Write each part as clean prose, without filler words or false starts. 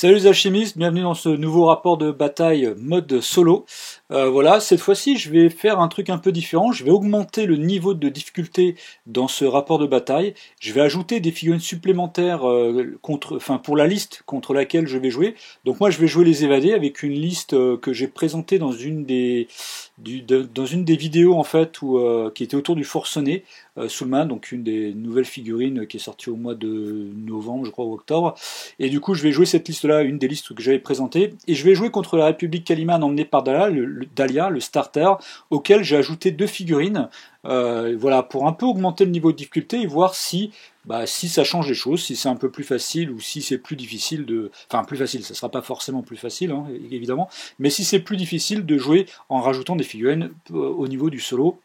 Salut les alchimistes, bienvenue dans ce nouveau rapport de bataille mode solo. Voilà, cette fois-ci je vais faire un truc un peu différent, je vais augmenter le niveau de difficulté dans ce rapport de bataille, je vais ajouter des figurines supplémentaires pour la liste contre laquelle je vais jouer. Donc moi je vais jouer les évadés avec une liste que j'ai présentée dans une dans une des vidéos en fait qui était autour du forcené. Soulman, donc une des nouvelles figurines qui est sortie au mois de novembre, je crois, ou octobre. Et du coup, je vais jouer cette liste-là, une des listes que j'avais présentées, et je vais jouer contre la République Calimane emmenée par Dahlia, le starter, auquel j'ai ajouté 2 figurines, voilà, pour un peu augmenter le niveau de difficulté et voir si ça change les choses, si c'est un peu plus facile ou si c'est plus difficile de... Enfin, plus facile, ça sera pas forcément plus facile, hein, évidemment, mais si c'est plus difficile de jouer en rajoutant des figurines au niveau du solo,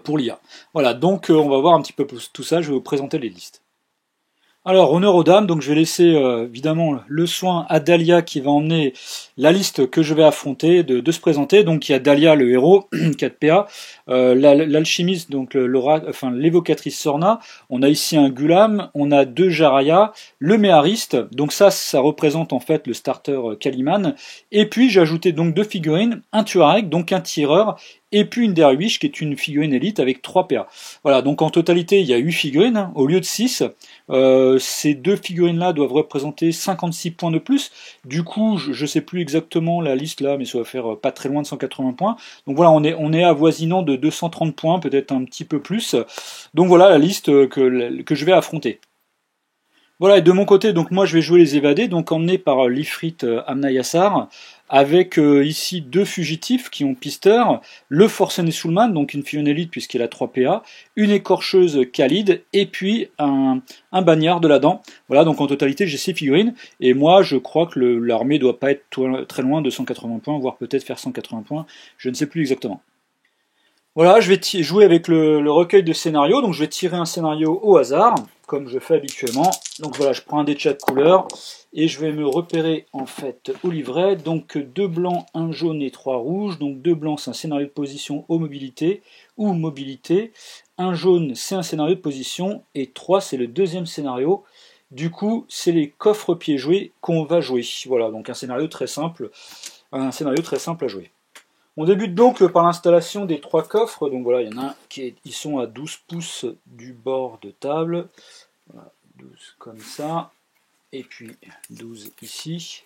pour l'IA. Voilà, donc on va voir un petit peu tout ça, je vais vous présenter les listes. Alors, honneur aux dames, donc je vais laisser évidemment le soin à Dahlia qui va emmener la liste que je vais affronter de se présenter. Donc il y a Dahlia le héros, 4 PA, l'alchimiste, donc l'évocatrice Sorna, on a ici un Gulam, on a 2 Jaraya, le méhariste, donc ça représente en fait le starter Kaliman, et puis j'ai ajouté donc 2 figurines, un Tuareg, donc un tireur, et puis une Derwish qui est une figurine élite avec 3 PA. Voilà, donc en totalité il y a 8 figurines, hein, au lieu de 6. Ces 2 figurines-là doivent représenter 56 points de plus. Du coup, je ne sais plus exactement la liste là, mais ça va faire pas très loin de 180 points. Donc voilà, on est avoisinant de 230 points, peut-être un petit peu plus. Donc voilà la liste que je vais affronter. Voilà, et de mon côté, donc moi je vais jouer les évadés, donc emmené par l'Ifrit Amna Yassar, avec ici 2 fugitifs qui ont Pister, le forcené Soulman, donc une figurine élite puisqu'il a 3 PA, une écorcheuse Khalid, et puis un bagnard de la dent. Voilà, donc en totalité j'ai 6 figurines, et moi je crois que l'armée doit pas être très loin de 180 points, voire peut-être faire 180 points, je ne sais plus exactement. Voilà, je vais jouer avec le recueil de scénarios, donc je vais tirer un scénario au hasard, comme je fais habituellement. Donc voilà, je prends un des chats de couleur, et je vais me repérer en fait au livret. Donc 2 blancs, 1 jaune et 3 rouges. Donc 2 blancs, c'est un scénario de position au mobilité, ou mobilité. 1 jaune, c'est un scénario de position, et 3, c'est le deuxième scénario. Du coup, c'est les coffres pieds joués qu'on va jouer. Voilà, donc un scénario très simple à jouer. On débute donc par l'installation des 3 coffres. Donc voilà, il y en a un ils sont à 12 pouces du bord de table. Voilà, 12 comme ça. Et puis 12 ici.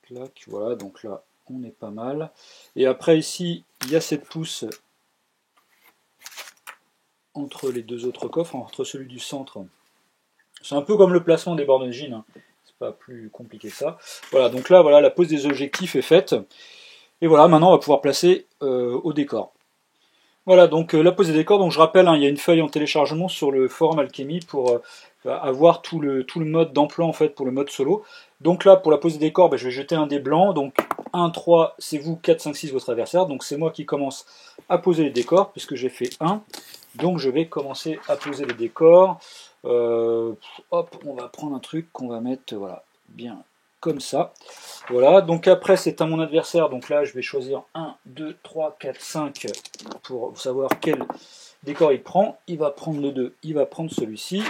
Clac, voilà, donc là, on est pas mal. Et après ici, il y a 7 pouces entre les 2 autres coffres, entre celui du centre. C'est un peu comme le placement des bornes de jean, hein. C'est pas plus compliqué que ça. Voilà, donc là, voilà, la pose des objectifs est faite. Et voilà, maintenant on va pouvoir placer au décor. Voilà, donc la pose des décors, donc je rappelle, hein, il y a une feuille en téléchargement sur le forum Alchemy pour avoir tout le mode d'emploi en fait pour le mode solo. Donc là, pour la pose des décors, je vais jeter un dé blanc, donc 1, 3, c'est vous, 4, 5, 6, votre adversaire, donc c'est moi qui commence à poser les décors, puisque j'ai fait 1, donc je vais commencer à poser les décors. Hop, on va prendre un truc qu'on va mettre, voilà, bien comme ça. Voilà, donc après c'est à mon adversaire, donc là je vais choisir 1, 2, 3, 4, 5 pour savoir quel décor il prend. Il va prendre le 2, il va prendre celui-ci.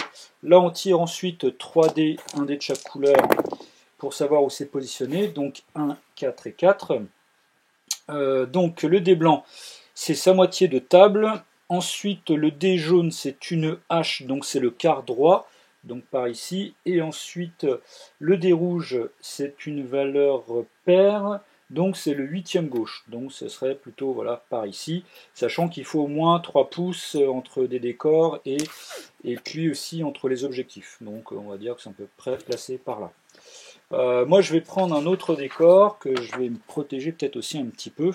Là on tire ensuite 3 dés, un dé de chaque couleur pour savoir où c'est positionné, donc 1, 4 et 4. Donc le dé blanc c'est sa moitié de table. Ensuite le dé jaune c'est une hache, donc c'est le quart droit, donc par ici. Et ensuite le dé rouge c'est une valeur paire, donc c'est le 8e gauche, donc ce serait plutôt voilà par ici, sachant qu'il faut au moins 3 pouces entre des décors et puis aussi entre les objectifs, donc on va dire que c'est à peu près placé par là. Moi je vais prendre un autre décor que je vais me protéger peut-être aussi un petit peu.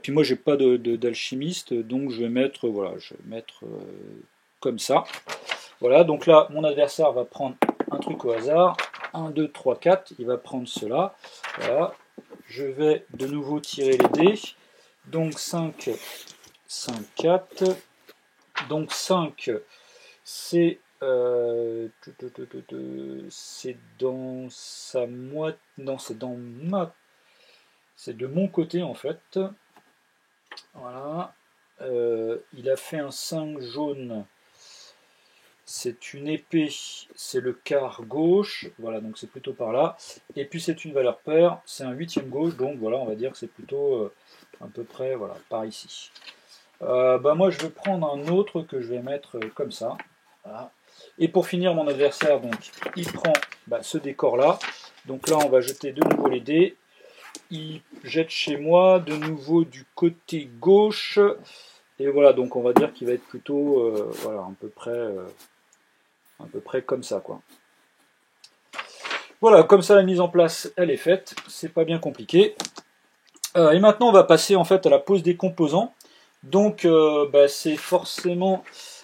Puis moi j'ai pas d'alchimiste, donc je vais mettre voilà, comme ça. Voilà, donc là mon adversaire va prendre un truc au hasard. 1, 2, 3, 4, il va prendre cela. Voilà. Je vais de nouveau tirer les dés. Donc 5, 5, 4. Donc 5, c'est c'est dans sa moitié. Non, c'est dans ma. C'est de mon côté en fait. Voilà. Il a fait un 5 jaune. c'est une épée, c'est le quart gauche, voilà, donc c'est plutôt par là. Et puis c'est une valeur paire, c'est un huitième gauche, donc voilà, on va dire que c'est plutôt à peu près voilà, par ici. Bah moi je vais prendre un autre que je vais mettre comme ça. Voilà. Et pour finir, mon adversaire, donc, il prend ce décor-là. Donc là, on va jeter de nouveau les dés. Il jette chez moi de nouveau du côté gauche. Et voilà, donc on va dire qu'il va être plutôt voilà, à peu près comme ça, quoi. Voilà, comme ça la mise en place, elle est faite. C'est pas bien compliqué. Et maintenant, on va passer en fait à la pose des composants. Donc, c'est forcément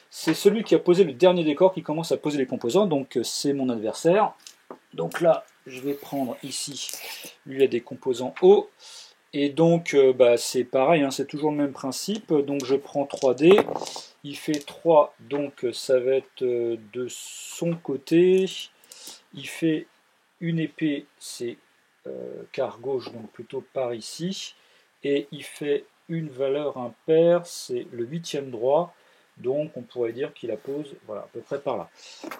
c'est celui qui a posé le dernier décor qui commence à poser les composants. Donc, c'est mon adversaire. Donc là, je vais prendre ici, lui a des composants hauts. Et donc, c'est pareil, hein, c'est toujours le même principe. Donc, je prends 3D. Il fait 3, donc ça va être de son côté. Il fait une épée, c'est quart gauche, donc plutôt par ici. Et il fait une valeur impaire, c'est le huitième droit. Donc on pourrait dire qu'il la pose voilà, à peu près par là.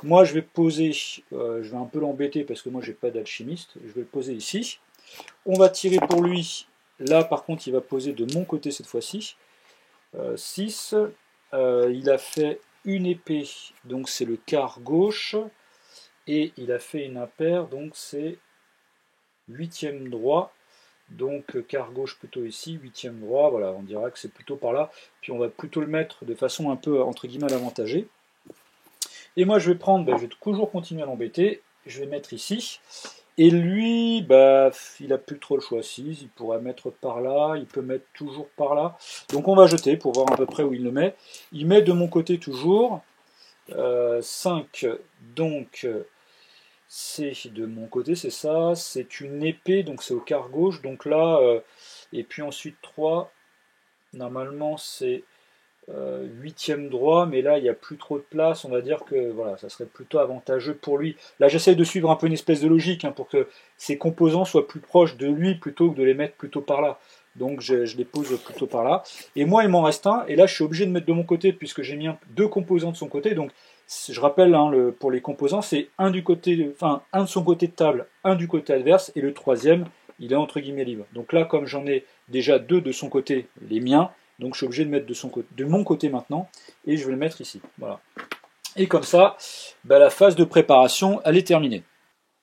Moi je vais poser, je vais un peu l'embêter parce que moi j'ai pas d'alchimiste, je vais le poser ici. On va tirer pour lui, là par contre il va poser de mon côté cette fois-ci. 6, il a fait une épée, donc c'est le quart gauche, et il a fait une impaire, donc c'est huitième droit. Donc quart gauche plutôt ici, huitième droit, voilà, on dira que c'est plutôt par là. Puis on va plutôt le mettre de façon un peu entre guillemets avantagée. Et moi je vais prendre, je vais toujours continuer à l'embêter, je vais mettre ici. Et lui, il a plus trop le choix. 6, il pourrait mettre par là, il peut mettre toujours par là. Donc on va jeter pour voir à peu près où il le met. Il met de mon côté toujours 5, donc c'est de mon côté, c'est ça, c'est une épée, donc c'est au quart gauche, donc là, et puis ensuite 3, normalement c'est huitième droit, mais là il n'y a plus trop de place, on va dire que voilà, ça serait plutôt avantageux pour lui. Là j'essaie de suivre un peu une espèce de logique hein, pour que ses composants soient plus proches de lui plutôt que de les mettre plutôt par là. Donc je les pose plutôt par là. Et moi il m'en reste un, et là je suis obligé de mettre de mon côté puisque j'ai mis deux composants de son côté, donc je rappelle hein, pour les composants, c'est un du côté, enfin un de son côté de table, un du côté adverse, et le troisième, il est entre guillemets libre. Donc là, comme j'en ai déjà deux de son côté, les miens, donc je suis obligé de mettre de mon côté maintenant, et je vais le mettre ici. Voilà. Et comme ça, la phase de préparation, elle est terminée.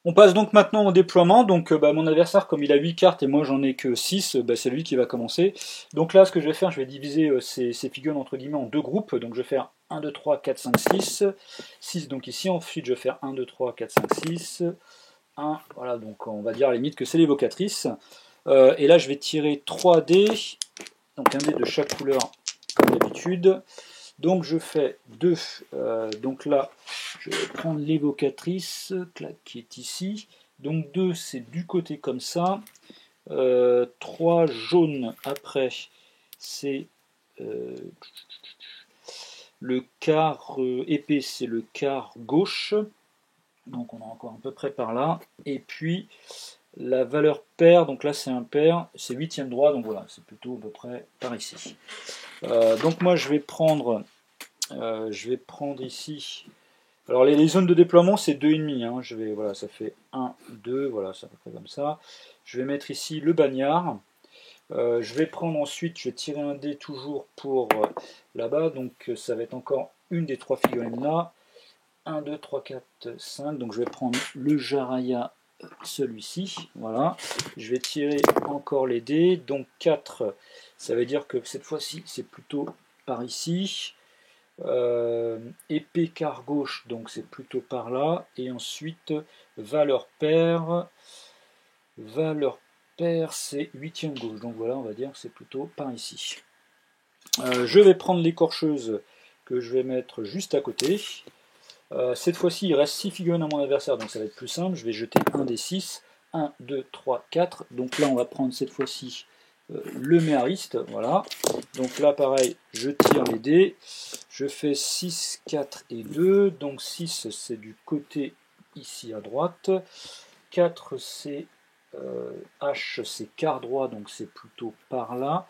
On passe donc maintenant au déploiement. Donc mon adversaire, comme il a 8 cartes et moi j'en ai que 6, c'est lui qui va commencer. Donc là, ce que je vais faire, je vais diviser ces figurines entre guillemets en deux groupes. Donc je vais faire 1, 2, 3, 4, 5, 6. 6 donc ici. Ensuite, je vais faire 1, 2, 3, 4, 5, 6. 1, voilà, donc on va dire à la limite que c'est l'évocatrice. Et là, je vais tirer 3 dés. Donc un dé de chaque couleur, comme d'habitude. Donc je fais 2, donc là je vais prendre l'évocatrice qui est ici, donc 2 c'est du côté comme ça, 3 jaune après c'est le quart épais, c'est le quart gauche, donc on est encore à peu près par là, et puis la valeur paire, donc là c'est un pair, c'est huitième droit, donc voilà, c'est plutôt à peu près par ici. Donc moi je vais prendre ici. Alors les zones de déploiement c'est 2,5. Hein. Voilà, ça fait 1, 2, voilà, c'est à peu près comme ça. Je vais mettre ici le bagnard. Je vais prendre ensuite, je vais tirer un dé toujours pour là-bas. Donc ça va être encore une des trois figurines là. 1, 2, 3, 4, 5. Donc je vais prendre le Jaraya, celui-ci. Voilà. Je vais tirer encore les dés. Donc 4, ça veut dire que cette fois-ci c'est plutôt par ici. Épée quart gauche, donc c'est plutôt par là. Et ensuite, valeur paire. Valeur paire, c'est huitième gauche. Donc voilà, on va dire que c'est plutôt par ici. Je vais prendre l'écorcheuse que je vais mettre juste à côté. Cette fois-ci, il reste 6 figurines à mon adversaire, donc ça va être plus simple. Je vais jeter un des 6. 1, 2, 3, 4. Donc là, on va prendre cette fois-ci le méhariste. Voilà. Donc là, pareil, je tire les dés. Je fais 6, 4 et 2. Donc 6, c'est du côté ici à droite. 4, c'est H, c'est quart droit, donc c'est plutôt par là.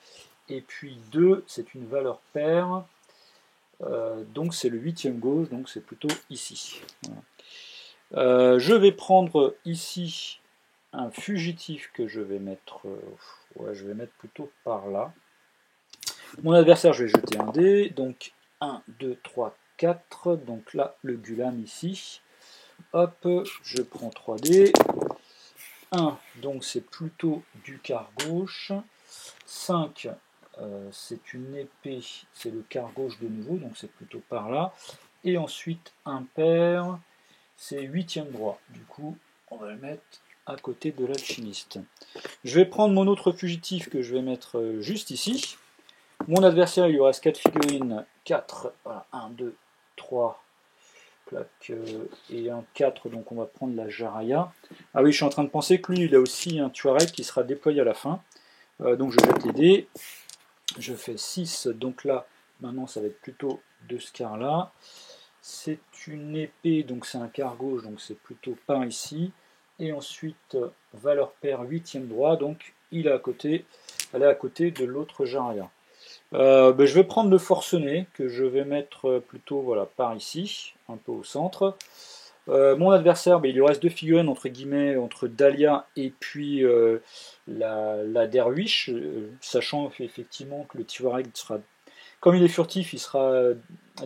Et puis 2, c'est une valeur paire. Donc c'est le 8e gauche, donc c'est plutôt ici. Voilà. Je vais prendre ici un fugitif que je vais mettre, ouais, je vais mettre plutôt par là. Mon adversaire, je vais jeter un dé, donc 1, 2, 3, 4, donc là le gulam ici. Hop, je prends 3 dés. 1, donc c'est plutôt du quart gauche. 5, c'est une épée, c'est le quart gauche de nouveau, donc c'est plutôt par là. Et ensuite, impair, c'est 8e droit. Du coup, on va le mettre à côté de l'alchimiste. Je vais prendre mon autre fugitif que je vais mettre juste ici. Mon adversaire, il lui reste 4 figurines. 4, voilà, 1, 2, 3, plaque, et un 4, donc on va prendre la Jaraya. Ah oui, je suis en train de penser que lui, il a aussi un Tuareg qui sera déployé à la fin. Donc je jette les dés. Je fais 6, donc là, maintenant ça va être plutôt de ce quart-là. C'est une épée, donc c'est un quart gauche, donc c'est plutôt par ici. Et ensuite, valeur paire 8e droit, donc il est à côté, elle est à côté de l'autre Jaraya. Je vais prendre le forcené, que je vais mettre plutôt voilà, par ici, un peu au centre. Mon adversaire, il lui reste 2 figurines entre guillemets, entre Dahlia et puis la Derwish, sachant effectivement que le Tuareg sera, comme il est furtif, il sera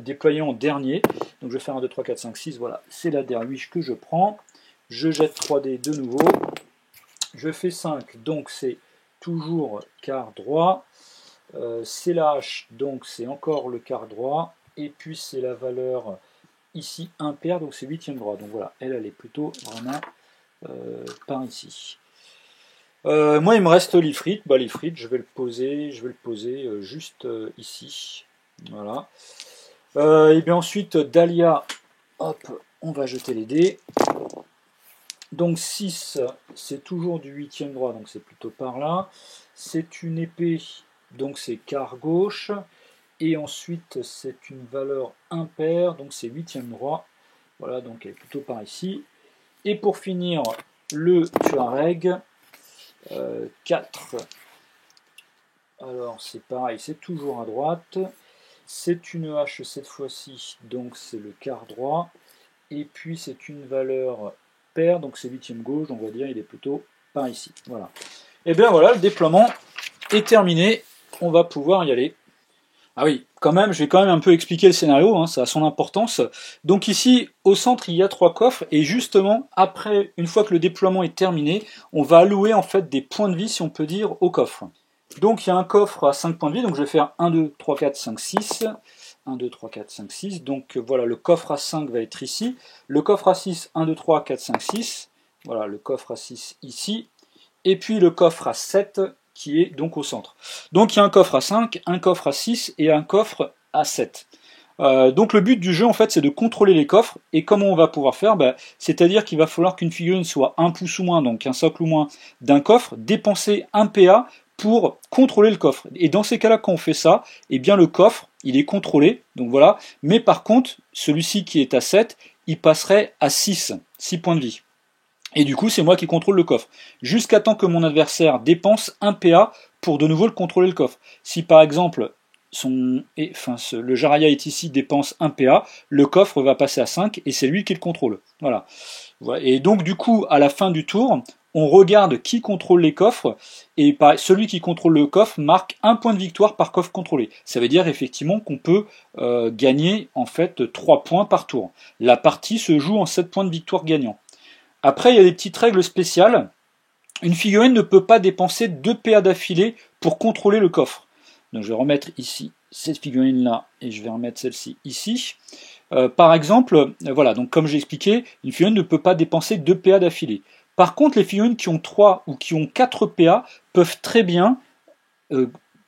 déployé en dernier. Donc je vais faire 1, 2, 3, 4, 5, 6, voilà, c'est la Derwish que je prends. Je jette 3 dés de nouveau. Je fais 5, donc c'est toujours quart droit. C'est la hache, donc c'est encore le quart droit. Et puis c'est la valeur ici impair, donc c'est 8e droit. Donc voilà, elle est plutôt vraiment par ici. Moi il me reste l'ifrit. L'ifrit, je vais le poser juste ici. Voilà. Et bien ensuite, Dahlia, hop, on va jeter les dés. Donc 6, c'est toujours du 8e droit, donc c'est plutôt par là. C'est une épée, donc c'est quart gauche. Et ensuite, c'est une valeur impair, donc c'est 8e droit. Voilà, donc elle est plutôt par ici. Et pour finir, le Tuareg, 4. Alors c'est pareil, c'est toujours à droite. C'est une hache cette fois-ci, donc c'est le quart droit. Et puis c'est une valeur paire, donc c'est 8e gauche, on va dire il est plutôt par ici. Voilà. Et bien voilà, le déploiement est terminé. On va pouvoir y aller. Ah oui, quand même, je vais quand même un peu expliquer le scénario, hein, ça a son importance. Donc ici, au centre, il y a 3 coffres, et justement, après, une fois que le déploiement est terminé, on va allouer en fait des points de vie, si on peut dire, au coffre. Donc il y a un coffre à 5 points de vie, donc je vais faire 1, 2, 3, 4, 5, 6. 1, 2, 3, 4, 5, 6. Donc voilà, le coffre à 5 va être ici. Le coffre à 6, 1, 2, 3, 4, 5, 6. Voilà, le coffre à 6 ici. Et puis le coffre à 7 qui est donc au centre. Donc il y a un coffre à 5, un coffre à 6 et un coffre à 7. Donc le but du jeu en fait c'est de contrôler les coffres, et comment on va pouvoir faire, c'est-à-dire qu'il va falloir qu'une figurine soit 1 pouce ou moins, donc un socle ou moins d'un coffre, dépenser 1 PA pour contrôler le coffre. Et dans ces cas-là, quand on fait ça, eh bien le coffre, il est contrôlé, donc voilà, mais par contre, celui-ci qui est à 7, il passerait à 6 points de vie. Et du coup, c'est moi qui contrôle le coffre. Jusqu'à temps que mon adversaire dépense 1 PA pour de nouveau le contrôler le coffre. Si par exemple, le Jaraya est ici, dépense 1 PA, le coffre va passer à 5 et c'est lui qui le contrôle. Voilà. Et donc du coup, à la fin du tour, on regarde qui contrôle les coffres, et celui qui contrôle le coffre marque 1 point de victoire par coffre contrôlé. Ça veut dire effectivement qu'on peut gagner en fait 3 points par tour. La partie se joue en 7 points de victoire gagnant. Après, il y a des petites règles spéciales. Une figurine ne peut pas dépenser 2 PA d'affilée pour contrôler le coffre. Donc je vais remettre ici cette figurine-là, et je vais remettre celle-ci ici. Par exemple, voilà, donc comme j'ai expliqué, une figurine ne peut pas dépenser 2 PA d'affilée. Par contre, les figurines qui ont 3 ou qui ont 4 PA peuvent très bien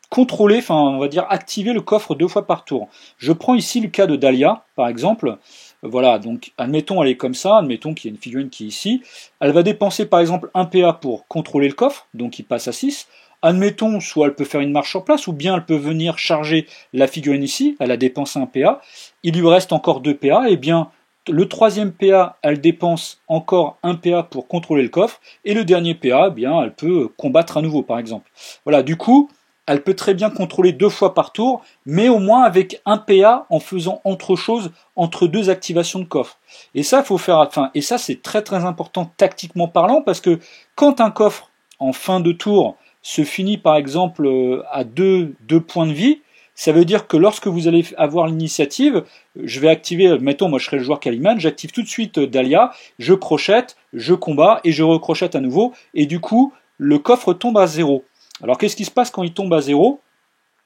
contrôler, enfin on va dire activer le coffre 2 fois par tour. Je prends ici le cas de Dahlia, par exemple. Voilà, donc admettons elle est comme ça, admettons qu'il y a une figurine qui est ici. Elle va dépenser par exemple 1 PA pour contrôler le coffre, donc il passe à 6. Admettons, soit elle peut faire une marche sur place, ou bien elle peut venir charger la figurine ici, elle a dépensé 1 PA. Il lui reste encore 2 PA, et bien le troisième PA, elle dépense encore 1 PA pour contrôler le coffre, et le dernier PA, eh bien elle peut combattre à nouveau par exemple. Voilà, du coup, elle peut très bien contrôler 2 fois par tour, mais au moins avec un PA en faisant autre chose entre 2 activations de coffre. Et ça, faut faire, enfin, et ça c'est très très important tactiquement parlant, parce que quand un coffre en fin de tour se finit par exemple à 2 points de vie, ça veut dire que lorsque vous allez avoir l'initiative, je vais activer, mettons moi je serai le joueur Kaliman, j'active tout de suite Dahlia, je crochette, je combats et je recrochette à nouveau, et du coup le coffre tombe à 0. Alors qu'est-ce qui se passe quand il tombe à 0?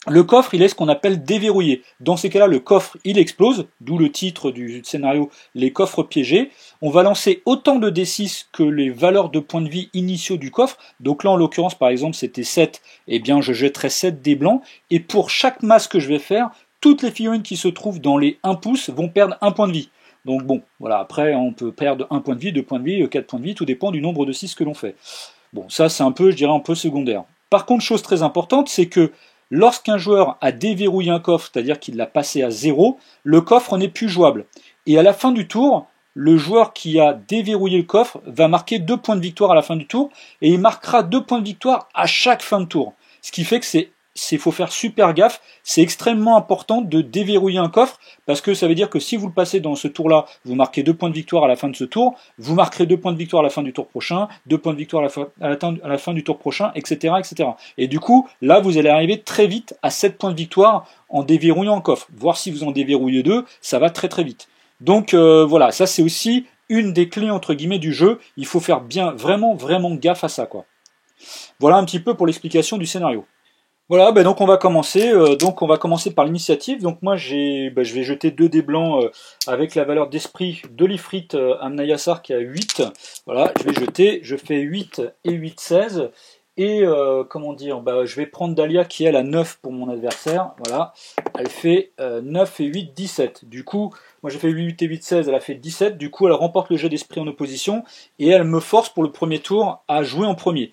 Le coffre, il est ce qu'on appelle déverrouillé. Dans ces cas-là, le coffre, il explose, d'où le titre du scénario, les coffres piégés. On va lancer autant de D6 que les valeurs de points de vie initiaux du coffre. Donc là, en l'occurrence, par exemple, c'était 7. Eh bien, je jetterai 7 dés blancs. Et pour chaque masse que je vais faire, toutes les figurines qui se trouvent dans les 1 pouce vont perdre 1 point de vie. Donc bon, voilà, après, on peut perdre 1 point de vie, 2 points de vie, 4 points de vie, tout dépend du nombre de 6 que l'on fait. Bon, ça, c'est un peu, je dirais, un peu secondaire. Par contre, chose très importante, c'est que lorsqu'un joueur a déverrouillé un coffre, c'est-à-dire qu'il l'a passé à 0, le coffre n'est plus jouable. Et à la fin du tour, le joueur qui a déverrouillé le coffre va marquer 2 points de victoire à la fin du tour, et il marquera 2 points de victoire à chaque fin de tour. Ce qui fait que faut faire super gaffe, c'est extrêmement important de déverrouiller un coffre, parce que ça veut dire que si vous le passez dans ce tour-là, vous marquez 2 points de victoire à la fin de ce tour, vous marquerez 2 points de victoire à la fin du tour prochain, 2 points de victoire à la fin du tour prochain, etc., etc. Et du coup, là, vous allez arriver très vite à 7 points de victoire en déverrouillant un coffre. Voir si vous en déverrouillez 2, ça va très très vite. Donc voilà, ça c'est aussi une des clés entre guillemets du jeu, il faut faire bien, vraiment, vraiment gaffe à ça, quoi. Voilà un petit peu pour l'explication du scénario. Voilà, donc on va commencer. Donc on va commencer par l'initiative. Donc moi je vais jeter 2 dés blancs avec la valeur d'esprit de l'Ifrit Amnayassar qui a 8. Voilà, je vais jeter, je fais 8 et 8, 16. Et comment dire, je vais prendre Dahlia qui elle a 9 pour mon adversaire. Voilà, elle fait 9 et 8, 17. Du coup, moi j'ai fait 8 et 8, 16, elle a fait 17. Du coup, elle remporte le jet d'esprit en opposition et elle me force pour le premier tour à jouer en premier.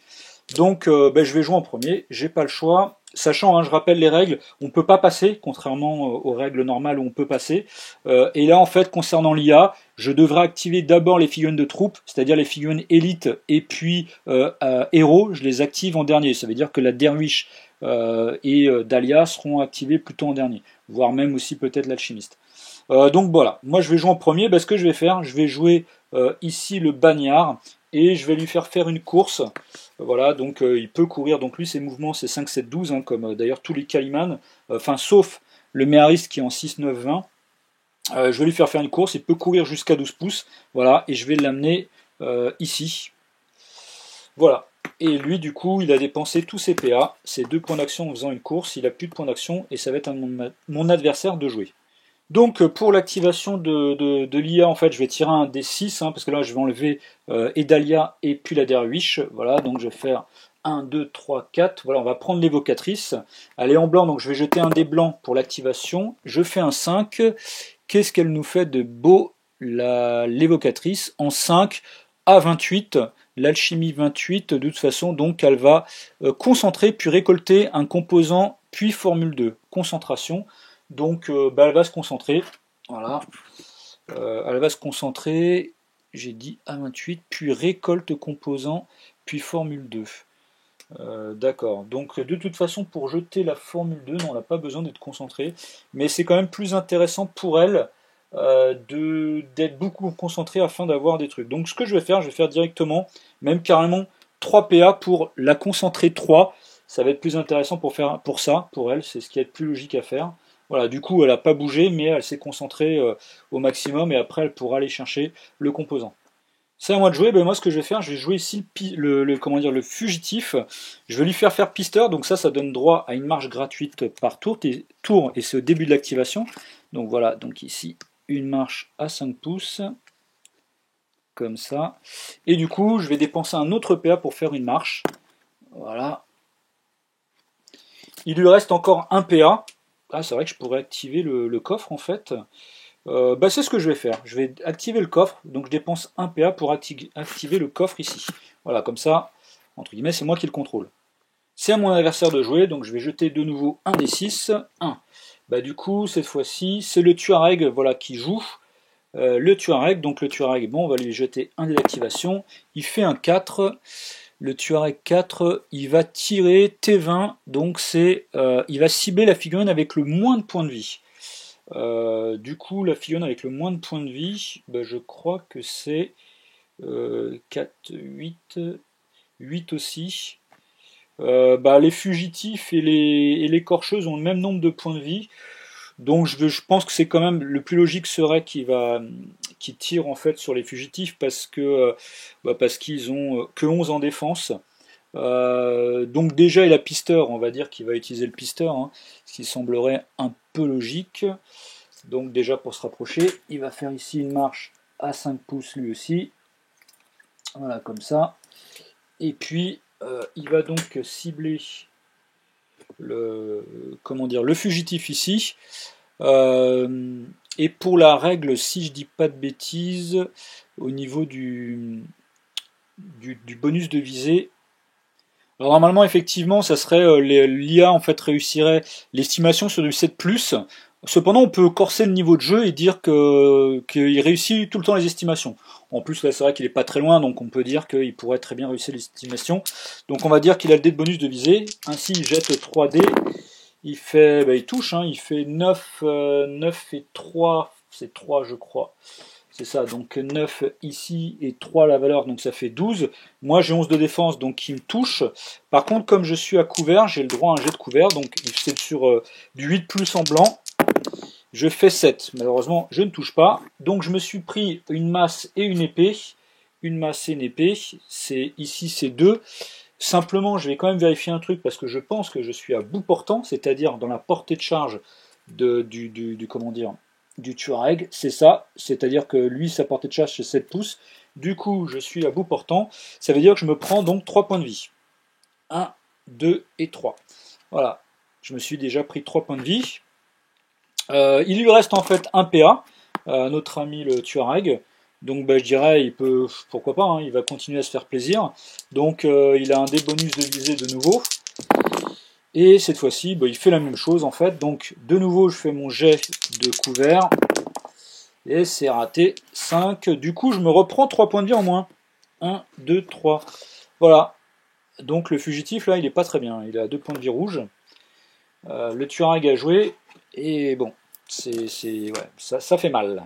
Donc je vais jouer en premier, j'ai pas le choix. Sachant, je rappelle les règles, on ne peut pas passer, contrairement aux règles normales où on peut passer. Et là, en fait, concernant l'IA, je devrais activer d'abord les figurines de troupe, c'est-à-dire les figurines élite, et puis héros, je les active en dernier. Ça veut dire que la Derwish et Dahlia seront activées plutôt en dernier, voire même aussi peut-être l'alchimiste. Donc voilà, moi je vais jouer en premier, ce que je vais faire, je vais jouer ici le bagnard, et je vais lui faire une course. Voilà, donc il peut courir, donc lui ses mouvements c'est 5, 7, 12, comme d'ailleurs tous les Kaliman, enfin sauf le méhariste qui est en 6, 9, 20. Je vais lui faire une course, il peut courir jusqu'à 12 pouces, voilà, et je vais l'amener ici. Voilà, et lui du coup il a dépensé tous ses PA, ses 2 points d'action en faisant une course, il a plus de points d'action, et ça va être à mon adversaire de jouer. Donc pour l'activation de l'IA, en fait, je vais tirer un D6, parce que là je vais enlever Edalia et puis la Derwish. Voilà, donc je vais faire 1, 2, 3, 4. Voilà, on va prendre l'évocatrice. Elle est en blanc, donc je vais jeter un dé blanc pour l'activation. Je fais un 5. Qu'est-ce qu'elle nous fait de beau, l'évocatrice? En 5 à 28. L'alchimie 28, de toute façon, donc elle va concentrer puis récolter un composant puis formule 2. Concentration. Donc elle va se concentrer, voilà, elle va se concentrer, j'ai dit A28, puis récolte composant, puis formule 2. D'accord, donc de toute façon pour jeter la formule 2, non, on n'a pas besoin d'être concentré, mais c'est quand même plus intéressant pour elle d'être beaucoup concentré afin d'avoir des trucs. Donc ce que je vais faire directement, même carrément 3 PA pour la concentrer 3, ça va être plus intéressant pour ça, pour elle, c'est ce qui est plus logique à faire. Voilà, du coup, elle n'a pas bougé, mais elle s'est concentrée au maximum, et après, elle pourra aller chercher le composant. C'est à moi de jouer. Moi, ce que je vais faire, je vais jouer ici le fugitif. Je vais lui faire pisteur, donc ça donne droit à une marche gratuite par tour, et c'est au début de l'activation. Donc voilà, donc ici, une marche à 5 pouces, comme ça. Et du coup, je vais dépenser un autre PA pour faire une marche. Voilà. Il lui reste encore un PA. Ah, c'est vrai que je pourrais activer le coffre en fait. C'est ce que je vais faire. Je vais activer le coffre, donc je dépense 1 PA pour activer le coffre ici. Voilà, comme ça, entre guillemets, c'est moi qui le contrôle. C'est à mon adversaire de jouer, donc je vais jeter de nouveau un des 6. 1. Du coup, cette fois-ci, c'est le Tuareg voilà, qui joue. Le Tuareg, on va lui jeter un dé d'activation. Il fait un 4. Le Tuareg 4, il va tirer T20, donc il va cibler la figurine avec le moins de points de vie. Du coup, la figurine avec le moins de points de vie, bah, je crois que c'est 4, 8, 8 aussi. Bah, les fugitifs et les corcheuses ont le même nombre de points de vie. Donc je pense que c'est quand même le plus logique serait qu'il tire en fait sur les fugitifs parce qu'ils ont que 11 en défense. Donc déjà il a pisteur, on va dire qu'il va utiliser le pisteur, hein, ce qui semblerait un peu logique. Donc déjà pour se rapprocher, il va faire ici une marche à 5 pouces lui aussi. Voilà comme ça. Et puis il va donc cibler le fugitif ici. Et pour la règle, si je dis pas de bêtises, au niveau du bonus de visée, alors normalement effectivement ça serait l'IA en fait réussirait l'estimation sur du 7+. Cependant on peut corser le niveau de jeu et dire qu'il réussit tout le temps les estimations. En plus là c'est vrai qu'il est pas très loin, donc on peut dire qu'il pourrait très bien réussir l'estimation. Donc on va dire qu'il a le dé de bonus de visée, ainsi il jette 3 dés. Il fait, il touche, hein, il fait 9, 9 et 3, c'est 3 je crois. C'est ça, donc 9 ici et 3 la valeur, donc ça fait 12. Moi j'ai 11 de défense, donc il me touche. Par contre, comme je suis à couvert, j'ai le droit à un jet de couvert, donc c'est sur du 8+ en blanc. Je fais 7. Malheureusement, je ne touche pas. Donc je me suis pris une masse et une épée. Une masse et une épée. Ici c'est 2. Simplement, je vais quand même vérifier un truc parce que je pense que je suis à bout portant, c'est-à-dire dans la portée de charge du Tuareg. C'est ça, c'est-à-dire que lui, sa portée de charge, c'est 7 pouces. Du coup, je suis à bout portant. Ça veut dire que je me prends donc 3 points de vie. 1, 2 et 3. Voilà, je me suis déjà pris 3 points de vie. Il lui reste en fait un PA, notre ami le Tuareg. Donc je dirais, il peut, pourquoi pas, hein, il va continuer à se faire plaisir. Donc il a un dé bonus de visée de nouveau. Et cette fois-ci, il fait la même chose en fait. Donc de nouveau, je fais mon jet de couvert. Et c'est raté, 5. Du coup, je me reprends 3 points de vie en moins. 1, 2, 3. Voilà. Donc le fugitif, là, il est pas très bien. Il a 2 points de vie rouges. Le Tuareg a joué. Et bon, ouais, ça fait mal.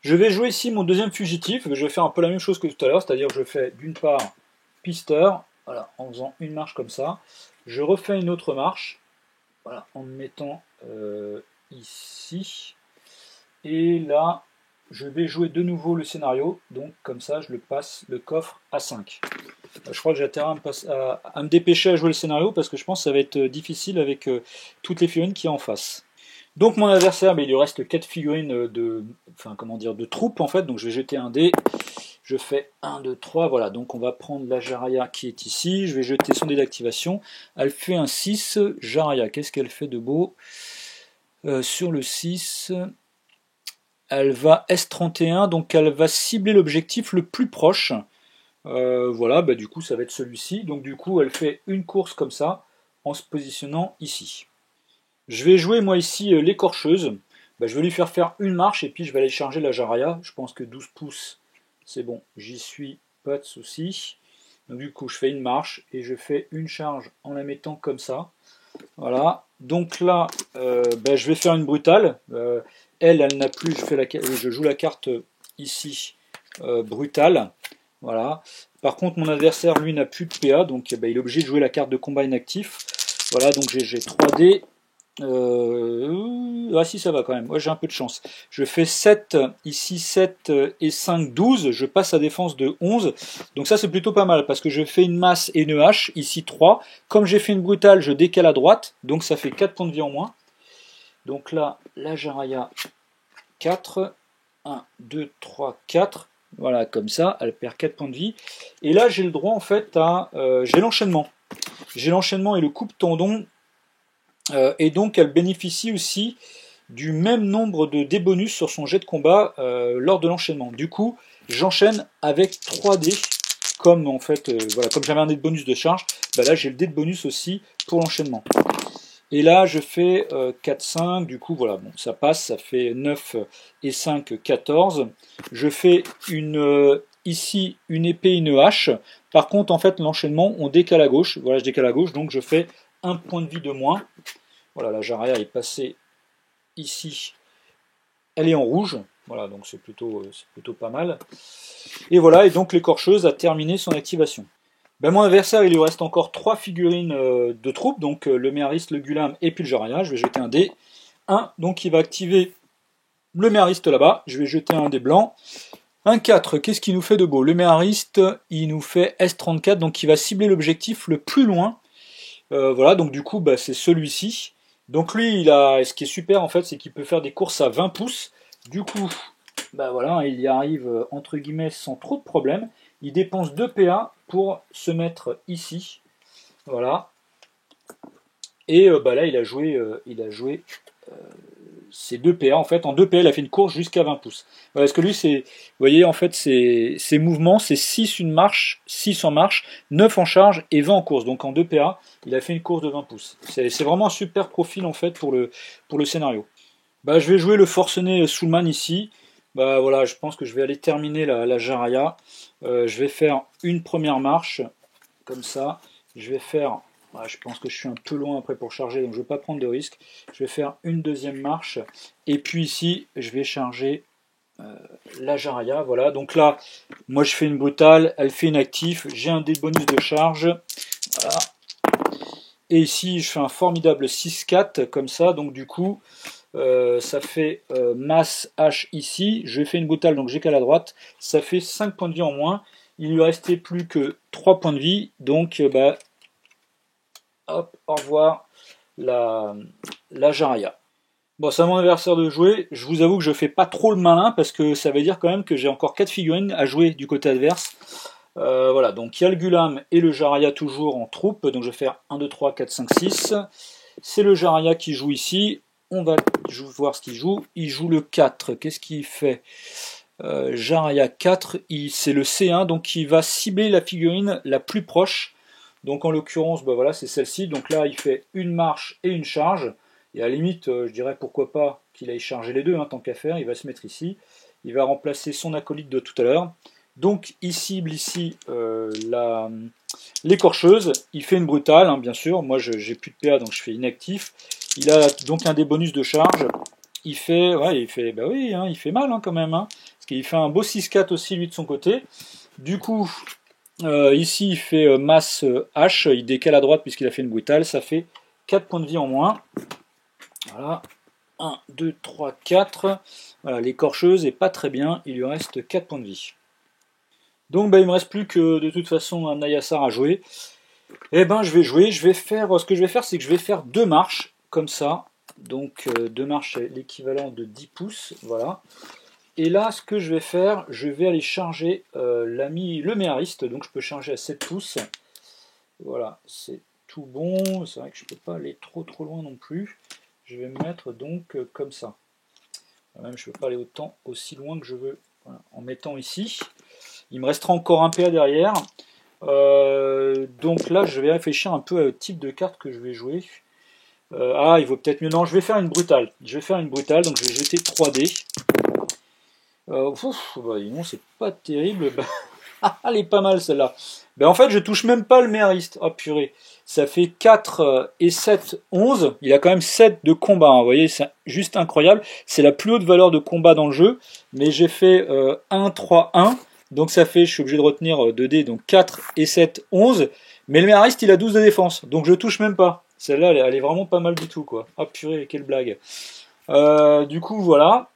Je vais jouer ici mon deuxième fugitif. Je vais faire un peu la même chose que tout à l'heure, c'est-à-dire que je fais d'une part pisteur, voilà, en faisant une marche comme ça. Je refais une autre marche, voilà, en me mettant ici. Et là, je vais jouer de nouveau le scénario. Donc comme ça, je le passe le coffre à 5. Je crois que j'ai intérêt à me dépêcher à jouer le scénario parce que je pense que ça va être difficile avec toutes les figurines qui y a en face. Donc mon adversaire, il lui reste 4 figurines de troupes en fait, donc je vais jeter un dé, je fais 1, 2, 3, voilà, donc on va prendre la Jaraya qui est ici, je vais jeter son dé d'activation, elle fait un 6, Jaraya, qu'est-ce qu'elle fait de beau sur le 6, elle va S31, donc elle va cibler l'objectif le plus proche, voilà, du coup ça va être celui-ci, donc du coup elle fait une course comme ça, en se positionnant ici. Je vais jouer moi ici l'écorcheuse. Je vais lui faire une marche et puis je vais aller charger la Jaraya. Je pense que 12 pouces, c'est bon, j'y suis, pas de souci. Donc du coup, je fais une marche et je fais une charge en la mettant comme ça. Voilà. Donc là, je vais faire une brutale. Elle n'a plus, je joue la carte ici, brutale. Voilà. Par contre, mon adversaire, lui, n'a plus de PA, donc il est obligé de jouer la carte de combat inactif. Voilà, donc j'ai 3 dés. Ah si, ça va quand même, moi j'ai un peu de chance. Je fais 7, ici 7 et 5, 12, je passe à défense de 11. Donc ça c'est plutôt pas mal, parce que je fais une masse et une hache, ici 3. Comme j'ai fait une brutale, je décale à droite, donc ça fait 4 points de vie en moins. Donc là, la Jaraya, 4, 1, 2, 3, 4. Voilà, comme ça, elle perd 4 points de vie. Et là j'ai le droit en fait à... j'ai l'enchaînement. J'ai l'enchaînement et le coupe-tendon. Et donc elle bénéficie aussi du même nombre de dés bonus sur son jet de combat lors de l'enchaînement. Du coup, j'enchaîne avec 3 dés, comme en fait, comme j'avais un dé de bonus de charge, là j'ai le dé de bonus aussi pour l'enchaînement. Et là je fais 4, 5, du coup voilà, bon, ça passe, ça fait 9 et 5, 14. Je fais une ici une épée, une hache. Par contre, en fait, l'enchaînement, on décale à gauche. Voilà, je décale à gauche, donc je fais un point de vie de moins. Voilà, la Jaraya est passée ici. Elle est en rouge. Voilà, donc c'est plutôt pas mal. Et voilà, et donc l'écorcheuse a terminé son activation. Ben, mon adversaire, il lui reste encore 3 figurines de troupes, donc le Méhariste, le Gulam et puis le Jaraya. Je vais jeter un dé. 1, donc il va activer le Méhariste là-bas. Je vais jeter un dé blanc. Un 4, qu'est-ce qu'il nous fait de beau? Le Méhariste, il nous fait S34, donc il va cibler l'objectif le plus loin. Voilà, donc du coup, bah, c'est celui-ci. Donc lui, ce qui est super en fait, c'est qu'il peut faire des courses à 20 pouces. Du coup, bah voilà, il y arrive entre guillemets sans trop de problèmes. Il dépense 2 PA pour se mettre ici. Voilà. Et bah là, il a joué ses 2 PA. En fait, en 2 PA, il a fait une course jusqu'à 20 pouces. Voilà, parce que lui, vous voyez, en fait, ses mouvements, c'est 6 une marche, 6 en marche, 9 en charge et 20 en course. Donc en 2 PA, il a fait une course de 20 pouces. C'est vraiment un super profil, en fait, pour le scénario. Bah, je vais jouer le forcené Soulman ici. Bah voilà, je pense que je vais aller terminer la Jaraya. Je vais faire une première marche, comme ça. Je vais faire, je pense que je suis un peu loin après pour charger, donc je ne vais pas prendre de risque. Je vais faire une deuxième marche. Et puis ici, je vais charger la Jaraya. Voilà, donc là, moi je fais une brutale, elle fait une actif. J'ai un dé bonus de charge. Voilà. Et ici, je fais un formidable 6-4, comme ça. Donc du coup... ça fait masse H ici, je fais une brutale donc j'ai qu'à la droite, ça fait 5 points de vie en moins, il lui restait plus que 3 points de vie, donc bah, hop, au revoir la Jaraya. Bon, c'est à mon adversaire de jouer, je vous avoue que je fais pas trop le malin parce que ça veut dire quand même que j'ai encore 4 figurines à jouer du côté adverse. Voilà, donc il y a le Gulam et le Jaraya toujours en troupe, donc je vais faire 1, 2, 3, 4, 5, 6. C'est le Jaraya qui joue ici. On va voir ce qu'il joue. Il joue le 4. Qu'est-ce qu'il fait? Jaraya 4, c'est le C1, donc il va cibler la figurine la plus proche. Donc en l'occurrence, bah voilà, c'est celle-ci. Donc là, il fait une marche et une charge. Et à la limite, je dirais pourquoi pas qu'il aille charger les deux, hein, tant qu'à faire. Il va se mettre ici. Il va remplacer son acolyte de tout à l'heure. Donc il cible ici l'écorcheuse. Il fait une brutale, hein, bien sûr. Moi, j'ai plus de PA, donc je fais inactif. Il a donc un des bonus de charge. Il fait, bah oui, hein, il fait mal hein, quand même. Hein, parce qu'il fait un beau 6-4 aussi lui de son côté. Du coup, ici il fait masse H. Il décale à droite puisqu'il a fait une brutale. Ça fait 4 points de vie en moins. Voilà. 1, 2, 3, 4. Voilà, l'écorcheuse est pas très bien. Il lui reste 4 points de vie. Donc bah, il me reste plus que de toute façon un Nayassar à jouer. Et ben je vais jouer. Ce que je vais faire, c'est que je vais faire 2 marches. Comme ça, donc 2 marches c'est l'équivalent de 10 pouces, voilà. Et là, ce que je vais faire, je vais aller charger le Méhariste, donc je peux charger à 7 pouces. Voilà, c'est tout bon, c'est vrai que je ne peux pas aller trop loin non plus. Je vais me mettre donc comme ça. Même je ne peux pas aller aussi loin que je veux, voilà, en mettant ici. Il me restera encore un PA derrière. Donc là, je vais réfléchir un peu au type de carte que je vais jouer. Il vaut peut-être mieux. Non, je vais faire une brutale. Donc je vais jeter 3 dés. Bah, non, c'est pas terrible. Elle est pas mal celle-là. En fait, je touche même pas le Méhariste. Oh purée. Ça fait 4 et 7, 11. Il a quand même 7 de combat. Hein. Vous voyez, c'est juste incroyable. C'est la plus haute valeur de combat dans le jeu. Mais j'ai fait 1, 3, 1. Donc ça fait, je suis obligé de retenir 2 dés. Donc 4 et 7, 11. Mais le Méhariste, il a 12 de défense. Donc je touche même pas. Celle-là, elle est vraiment pas mal du tout, quoi. Ah purée, quelle blague. Du coup, voilà.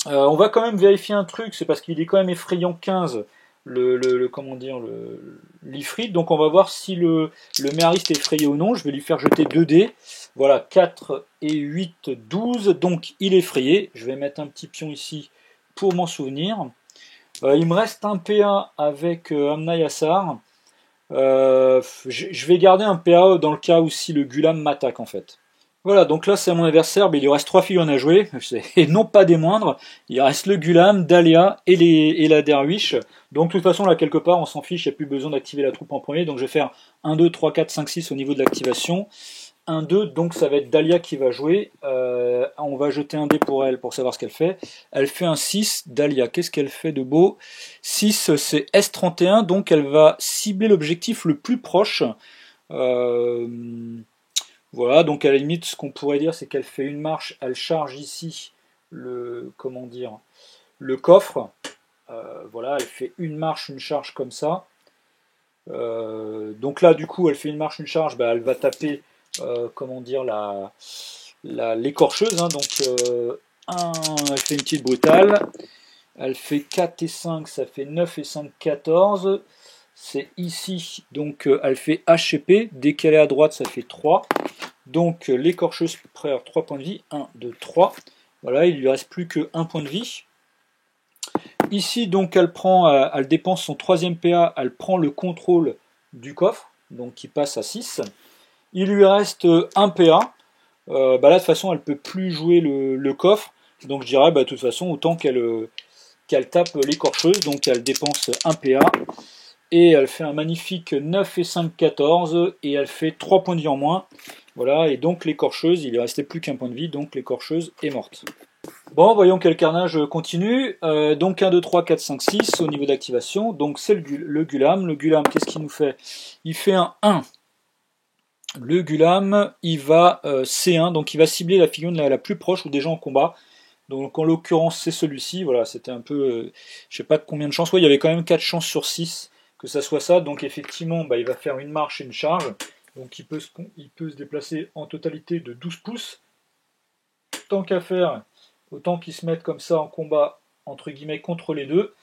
On va quand même vérifier un truc, c'est parce qu'il est quand même effrayant 15, l'Ifrit. Donc on va voir si le Méhariste est effrayé ou non. Je vais lui faire jeter 2 dés. Voilà, 4 et 8, 12. Donc il est effrayé. Je vais mettre un petit pion ici pour m'en souvenir. Il me reste un PA avec Amna Yassar. Je vais garder un PA dans le cas où si le Gulam m'attaque en fait. Voilà, donc là c'est à mon adversaire, mais il lui reste 3 figurines à jouer, et non pas des moindres. Il reste le Gulam, Dahlia et la Derwish. Donc de toute façon là quelque part on s'en fiche, il n'y a plus besoin d'activer la troupe en premier. Donc je vais faire 1, 2, 3, 4, 5, 6 au niveau de l'activation. 1-2, donc ça va être Dahlia qui va jouer. On va jeter un dé pour elle pour savoir ce qu'elle fait. Elle fait un 6, Dahlia, qu'est-ce qu'elle fait de beau? 6, c'est S31, donc elle va cibler l'objectif le plus proche. Voilà, donc à la limite, ce qu'on pourrait dire, c'est qu'elle fait une marche, elle charge ici le, comment dire, le coffre. Voilà, elle fait une marche, une charge comme ça. Donc là, du coup, elle fait une marche, une charge, bah, elle va taper, comment dire, l'écorcheuse. Hein, donc, elle fait une petite brutale. Elle fait 4 et 5, ça fait 9 et 5, 14. C'est ici, donc elle fait H et P. Dès qu'elle est à droite, ça fait 3. Donc l'écorcheuse perd 3 points de vie. 1, 2, 3. Voilà, il lui reste plus que 1 point de vie. Ici, donc, elle dépense son 3e PA, elle prend le contrôle du coffre, donc qui passe à 6. Il lui reste 1 PA. Là, de toute façon, elle ne peut plus jouer le coffre. Donc, je dirais, de toute façon, autant qu'elle tape l'écorcheuse. Donc, elle dépense 1 PA. Et elle fait un magnifique 9 et 5, 14. Et elle fait 3 points de vie en moins. Voilà, et donc l'écorcheuse, il ne restait plus qu'un point de vie, donc l'écorcheuse est morte. Bon, voyons quel carnage continue. Donc 1, 2, 3, 4, 5, 6 au niveau d'activation. Donc c'est le Gulam. Le Gulam, qu'est-ce qu'il nous fait? Il fait un 1. Le Gulam, il va C1, donc il va cibler la figurine la plus proche ou déjà en combat. Donc en l'occurrence, c'est celui-ci. Voilà, c'était un peu, je sais pas combien de chances. Ouais, il y avait quand même 4 chances sur 6 que ça soit ça. Donc effectivement, il va faire une marche et une charge. Donc il peut se déplacer en totalité de 12 pouces. Tant qu'à faire, autant qu'ils se mettent comme ça en combat, entre guillemets, contre les deux.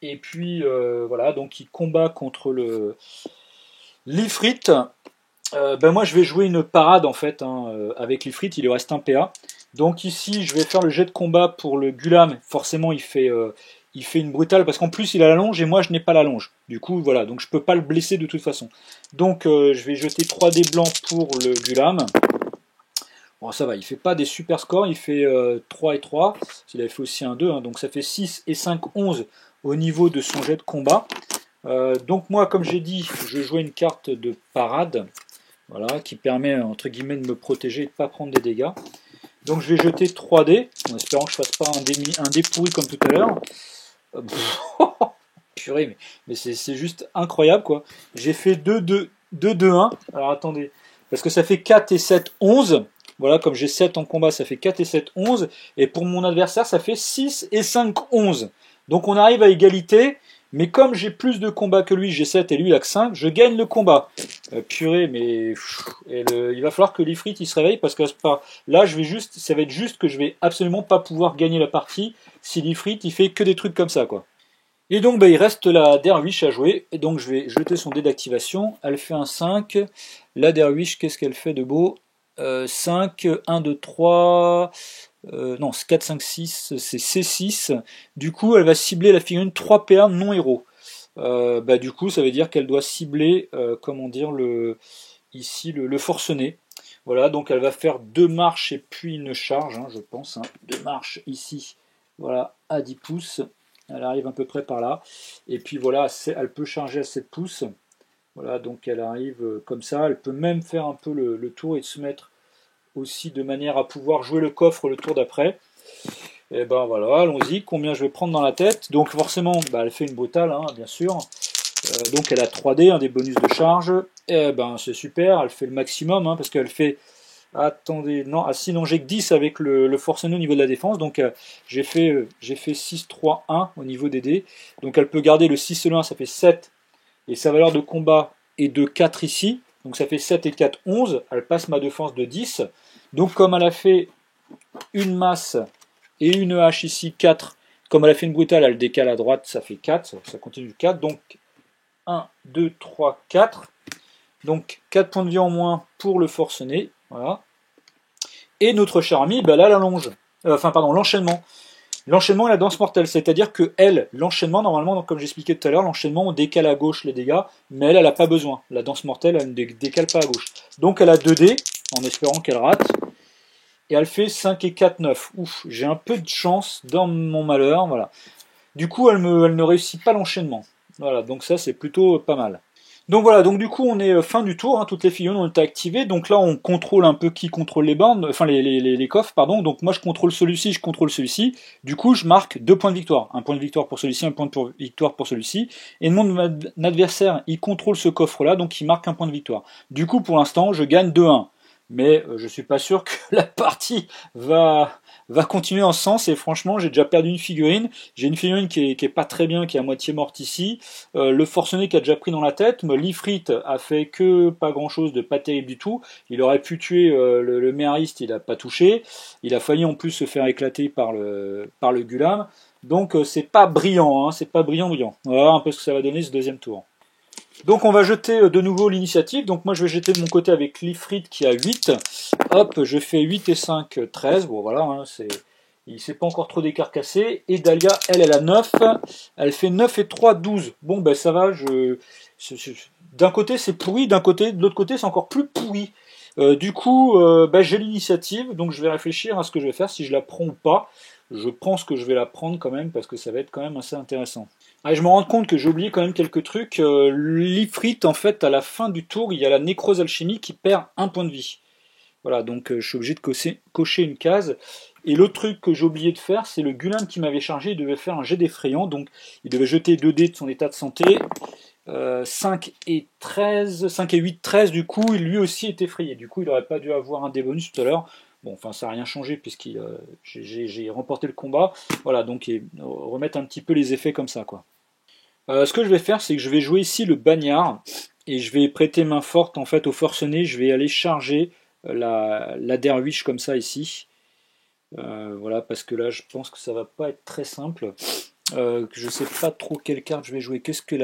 Et puis, voilà, donc il combat contre l'Ifrit. Moi, je vais jouer une parade, en fait, avec l'Ifrit, il lui reste un PA. Donc ici, je vais faire le jet de combat pour le Gulam. Forcément, il fait une brutale, parce qu'en plus, il a la longe, et moi, je n'ai pas la longe. Du coup, voilà, donc je peux pas le blesser de toute façon. Donc, je vais jeter 3 dés blancs pour le Gulam. Bon, ça va, il fait pas des super scores, il fait 3 et 3, il avait fait aussi un 2, hein, donc ça fait 6 et 5, 11 au niveau de son jet de combat. Donc moi, comme j'ai dit, je jouais une carte de parade, voilà, qui permet, entre guillemets, de me protéger et de ne pas prendre des dégâts. Donc je vais jeter 3 dés, en espérant que je ne fasse pas un dé pourri comme tout à l'heure. Purée, mais c'est juste incroyable, quoi. J'ai fait 2, 2, 2, 2, 1, alors attendez, parce que ça fait 4 et 7, 11. Voilà, comme j'ai 7 en combat, ça fait 4 et 7, 11. Et pour mon adversaire, ça fait 6 et 5, 11. Donc on arrive à égalité. Mais comme j'ai plus de combats que lui, j'ai 7 et lui il a que 5, je gagne le combat. Purée, mais il va falloir que l'Ifrit il se réveille parce que là, ça va être juste que je vais absolument pas pouvoir gagner la partie si l'Ifrit il fait que des trucs comme ça, quoi. Et donc il reste la Derwish à jouer. Et donc je vais jeter son dé d'activation. Elle fait un 5. La Derwish, qu'est-ce qu'elle fait de beau? 5, 1, 2, 3, non, 4, 5, 6, c'est C6. Du coup, elle va cibler la figurine 3 PA non héros. Du coup, ça veut dire qu'elle doit cibler, comment dire, ici le forcené. Voilà, donc elle va faire 2 marches et puis une charge, hein, je pense. 2 marches ici, voilà, à 10 pouces. Elle arrive à peu près par là. Et puis voilà, elle peut charger à 7 pouces. Voilà, donc elle arrive comme ça. Elle peut même faire un peu le tour et se mettre aussi de manière à pouvoir jouer le coffre le tour d'après. Et voilà, allons-y. Combien je vais prendre dans la tête? Donc forcément, elle fait une brutale, hein, bien sûr. Donc elle a 3D, des bonus de charge. Et c'est super, elle fait le maximum, hein, parce qu'elle fait... Attendez, non, sinon j'ai que 10 avec le forcené au niveau de la défense. Donc j'ai fait 6, 3, 1 au niveau des dés. Donc elle peut garder le 6 et le 1, ça fait 7. Et sa valeur de combat est de 4 ici. Donc ça fait 7 et 4, 11. Elle passe ma défense de 10. Donc comme elle a fait une masse et une hache ici, 4. Comme elle a fait une brutale, elle décale à droite, ça fait 4. Ça continue 4. Donc 1, 2, 3, 4. Donc 4 points de vie en moins pour le forcené. Voilà. Et notre cher ami, là, la longe. L'enchaînement. L'enchaînement et la danse mortelle, c'est-à-dire que l'enchaînement, normalement, donc, comme j'expliquais tout à l'heure, l'enchaînement, on décale à gauche les dégâts, mais elle n'a pas besoin. La danse mortelle, elle ne décale pas à gauche. Donc elle a 2 dés, en espérant qu'elle rate, et elle fait 5 et 4, 9. Ouf, j'ai un peu de chance dans mon malheur, voilà. Du coup, elle ne réussit pas l'enchaînement. Voilà, donc ça, c'est plutôt pas mal. Donc voilà, donc du coup on est fin du tour, hein, toutes les figurines ont été activées, donc là on contrôle un peu qui contrôle les bornes, enfin les coffres, pardon, donc moi je contrôle celui-ci, je contrôle celui-ci, du coup je marque 2 points de victoire, un point de victoire pour celui-ci, un point de victoire pour celui-ci, et mon adversaire il contrôle ce coffre-là, donc il marque un point de victoire. Du coup pour l'instant je gagne 2-1, mais je suis pas sûr que la partie va continuer en ce sens, et franchement j'ai déjà perdu une figurine, j'ai une figurine qui est pas très bien, qui est à moitié morte ici, le forcené qui a déjà pris dans la tête, l'Ifrit a fait que pas grand chose de pas terrible du tout, il aurait pu tuer le méhariste, il a pas touché, il a failli en plus se faire éclater par le Gulam, donc c'est pas brillant, hein, c'est pas brillant. On va voir un peu ce que ça va donner ce deuxième tour. Donc on va jeter de nouveau l'initiative, donc moi je vais jeter de mon côté avec l'Ifrit qui a 8, hop, je fais 8 et 5, 13, bon voilà, hein, il ne s'est pas encore trop décarcassé, et Dahlia, elle a 9, elle fait 9 et 3, 12, bon ben ça va, d'un côté c'est pourri, de l'autre côté c'est encore plus pourri, du coup ben, j'ai l'initiative, donc je vais réfléchir à ce que je vais faire, si je la prends ou pas, je pense que je vais la prendre quand même, parce que ça va être quand même assez intéressant. Ah, je me rends compte que j'ai oublié quand même quelques trucs. L'Ifrit, en fait, à la fin du tour, il y a la nécrose alchimie qui perd un point de vie. Voilà, donc je suis obligé de cocher une case. Et l'autre truc que j'ai oublié de faire, c'est le Gulam qui m'avait chargé, il devait faire un jet d'effrayant, donc il devait jeter 2 dés de son état de santé. 5 et 13, 5 et 8, 13, du coup, lui aussi est effrayé. Du coup, il n'aurait pas dû avoir un dé bonus tout à l'heure. Bon, enfin, ça n'a rien changé puisque j'ai remporté le combat. Voilà, donc remettre un petit peu les effets comme ça, quoi. Ce que je vais faire, c'est que je vais jouer ici le bagnard et je vais prêter main forte en fait au forcené. Je vais aller charger la derviche comme ça ici. Voilà, parce que là, je pense que ça va pas être très simple. Je sais pas trop quelle carte je vais jouer. Qu'est-ce que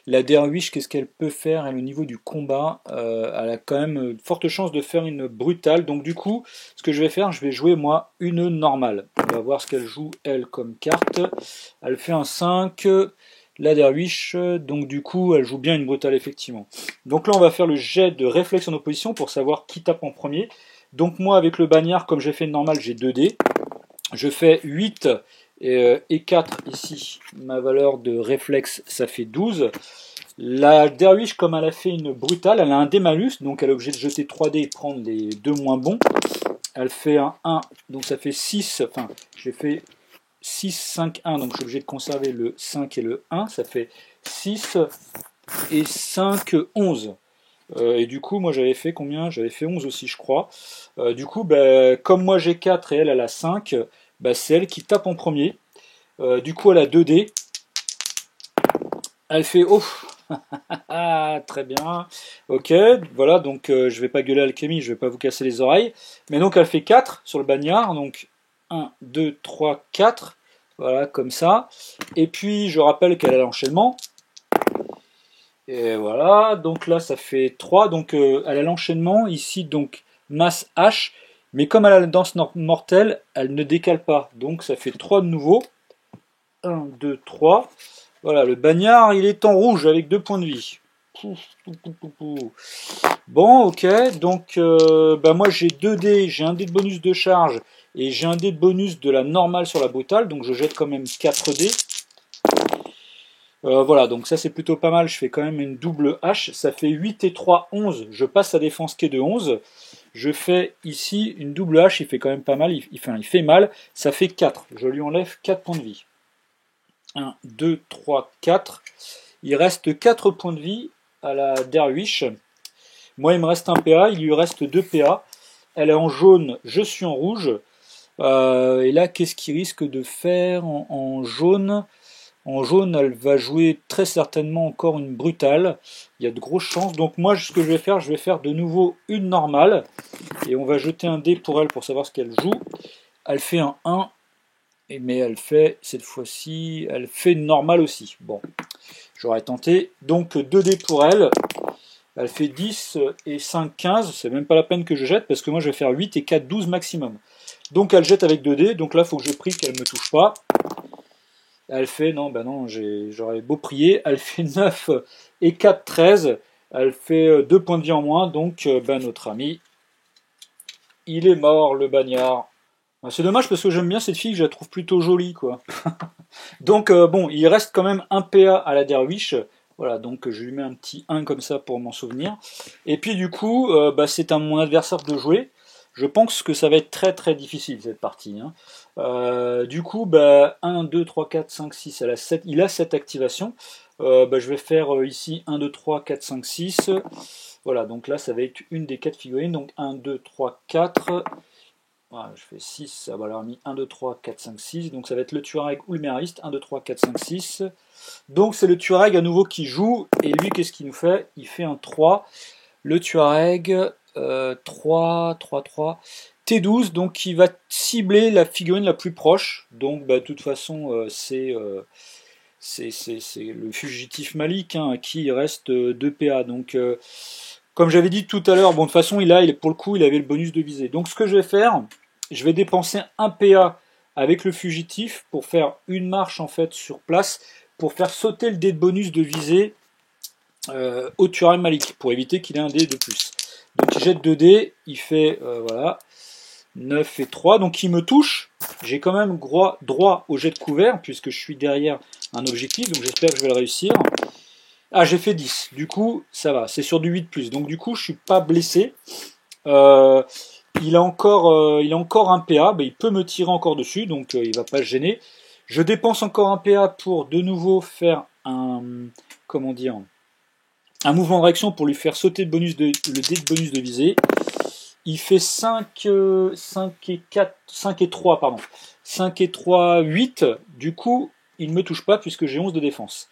la derviche, qu'est-ce qu'elle peut faire elle, au niveau du combat elle a quand même une forte chance de faire une brutale. Donc du coup, ce que je vais faire, je vais jouer moi une normale. On va voir ce qu'elle joue elle comme carte. Elle fait un 5. La derviche, donc du coup, elle joue bien une brutale, effectivement. Donc là, on va faire le jet de réflexe en opposition pour savoir qui tape en premier. Donc moi, avec le bagnard, comme j'ai fait une normale, j'ai 2 dés. Je fais 8 et 4 ici. Ma valeur de réflexe, ça fait 12. La derviche, comme elle a fait une brutale, elle a un dé malus, donc elle est obligée de jeter 3 dés et prendre les 2 moins bons. Elle fait un 1, donc ça fait 6. Enfin, j'ai fait 6, 5, 1, donc je suis obligé de conserver le 5 et le 1, ça fait 6 et 5, 11. Et du coup, moi j'avais fait combien? J'avais fait 11 aussi, je crois. Du coup, comme moi j'ai 4 et elle a 5, c'est elle qui tape en premier. Du coup, elle a 2 dés. Elle fait oh ah, très bien. Ok, voilà, donc je vais pas gueuler alchimie, je vais pas vous casser les oreilles. Mais donc elle fait 4 sur le bagnard, donc 1, 2, 3, 4. Voilà, comme ça. Et puis je rappelle qu'elle a l'enchaînement. Et voilà, donc là ça fait 3. Donc elle a l'enchaînement. Ici, donc masse H. Mais comme elle a la danse mortelle, elle ne décale pas. Donc ça fait 3 de nouveau. 1, 2, 3. Voilà, le bagnard, il est en rouge avec 2 points de vie. Bon, ok, donc moi j'ai 2 dés, j'ai un dé de bonus de charge et j'ai un dé de bonus de la normale sur la brutale, donc je jette quand même 4 dés. Voilà, donc ça c'est plutôt pas mal, je fais quand même une double hache, ça fait 8 et 3, 11, je passe à défense qui est de 11, je fais ici une double hache, il fait quand même pas mal, il fait mal, ça fait 4, je lui enlève 4 points de vie. 1, 2, 3, 4, il reste 4 points de vie à la derviche. Moi, il me reste un PA, il lui reste 2 PA. Elle est en jaune, je suis en rouge. Et là, qu'est-ce qu'il risque de faire en jaune? En jaune, elle va jouer très certainement encore une brutale. Il y a de grosses chances. Donc moi, ce que je vais faire de nouveau une normale. Et on va jeter un dé pour elle pour savoir ce qu'elle joue. Elle fait un 1. Mais elle fait, cette fois-ci, elle fait une normale aussi. Bon, j'aurais tenté. Donc 2 dés pour elle. Elle fait 10 et 5, 15. C'est même pas la peine que je jette parce que moi je vais faire 8 et 4, 12 maximum. Donc elle jette avec 2 dés. Donc là, il faut que je prie qu'elle ne me touche pas. Elle fait, non, j'aurais beau prier. Elle fait 9 et 4, 13. Elle fait 2 points de vie en moins. Donc notre ami, il est mort, le bagnard. C'est dommage parce que j'aime bien cette fille, je la trouve plutôt jolie, quoi. Donc bon, il reste quand même un PA à la derviche. Voilà, donc je lui mets un petit 1 comme ça pour m'en souvenir. Et puis du coup, c'est à mon adversaire de jouer. Je pense que ça va être très très difficile cette partie, hein. Du coup, 1, 2, 3, 4, 5, 6, il a 7 activations. Je vais faire ici 1, 2, 3, 4, 5, 6. Voilà, donc là ça va être une des 4 figurines. Donc 1, 2, 3, 4. Voilà, je fais 6, ça va leur mis 1, 2, 3, 4, 5, 6. Donc ça va être le Tuareg ou le Mériste. 1, 2, 3, 4, 5, 6. Donc c'est le Tuareg à nouveau qui joue. Et lui, qu'est-ce qu'il nous fait? Il fait un 3. Le Tuareg, 3, 3, 3. T12, donc il va cibler la figurine la plus proche. Donc de toute façon, c'est le fugitif Malik, hein, à qui il reste 2 PA. Donc comme j'avais dit tout à l'heure, bon de toute façon pour le coup il avait le bonus de visée. Donc ce que je vais faire, je vais dépenser un PA avec le fugitif pour faire une marche en fait sur place, pour faire sauter le dé de bonus de visée au Tuareg Malik, pour éviter qu'il ait un dé de plus. Donc il jette 2 dés, il fait voilà 9 et 3, donc il me touche. J'ai quand même droit au jet de couvert, puisque je suis derrière un objectif, donc j'espère que je vais le réussir. Ah, j'ai fait 10, du coup ça va, c'est sur du 8+, donc du coup je suis pas blessé. Il a encore un PA, il peut me tirer encore dessus, donc il va pas se gêner. Je dépense encore un PA pour de nouveau faire un mouvement de réaction pour lui faire sauter le dé de bonus de visée. Il fait 5 et 4, 5 et 3, pardon. 5 et 3, 8. Du coup, il ne me touche pas puisque j'ai 11 de défense.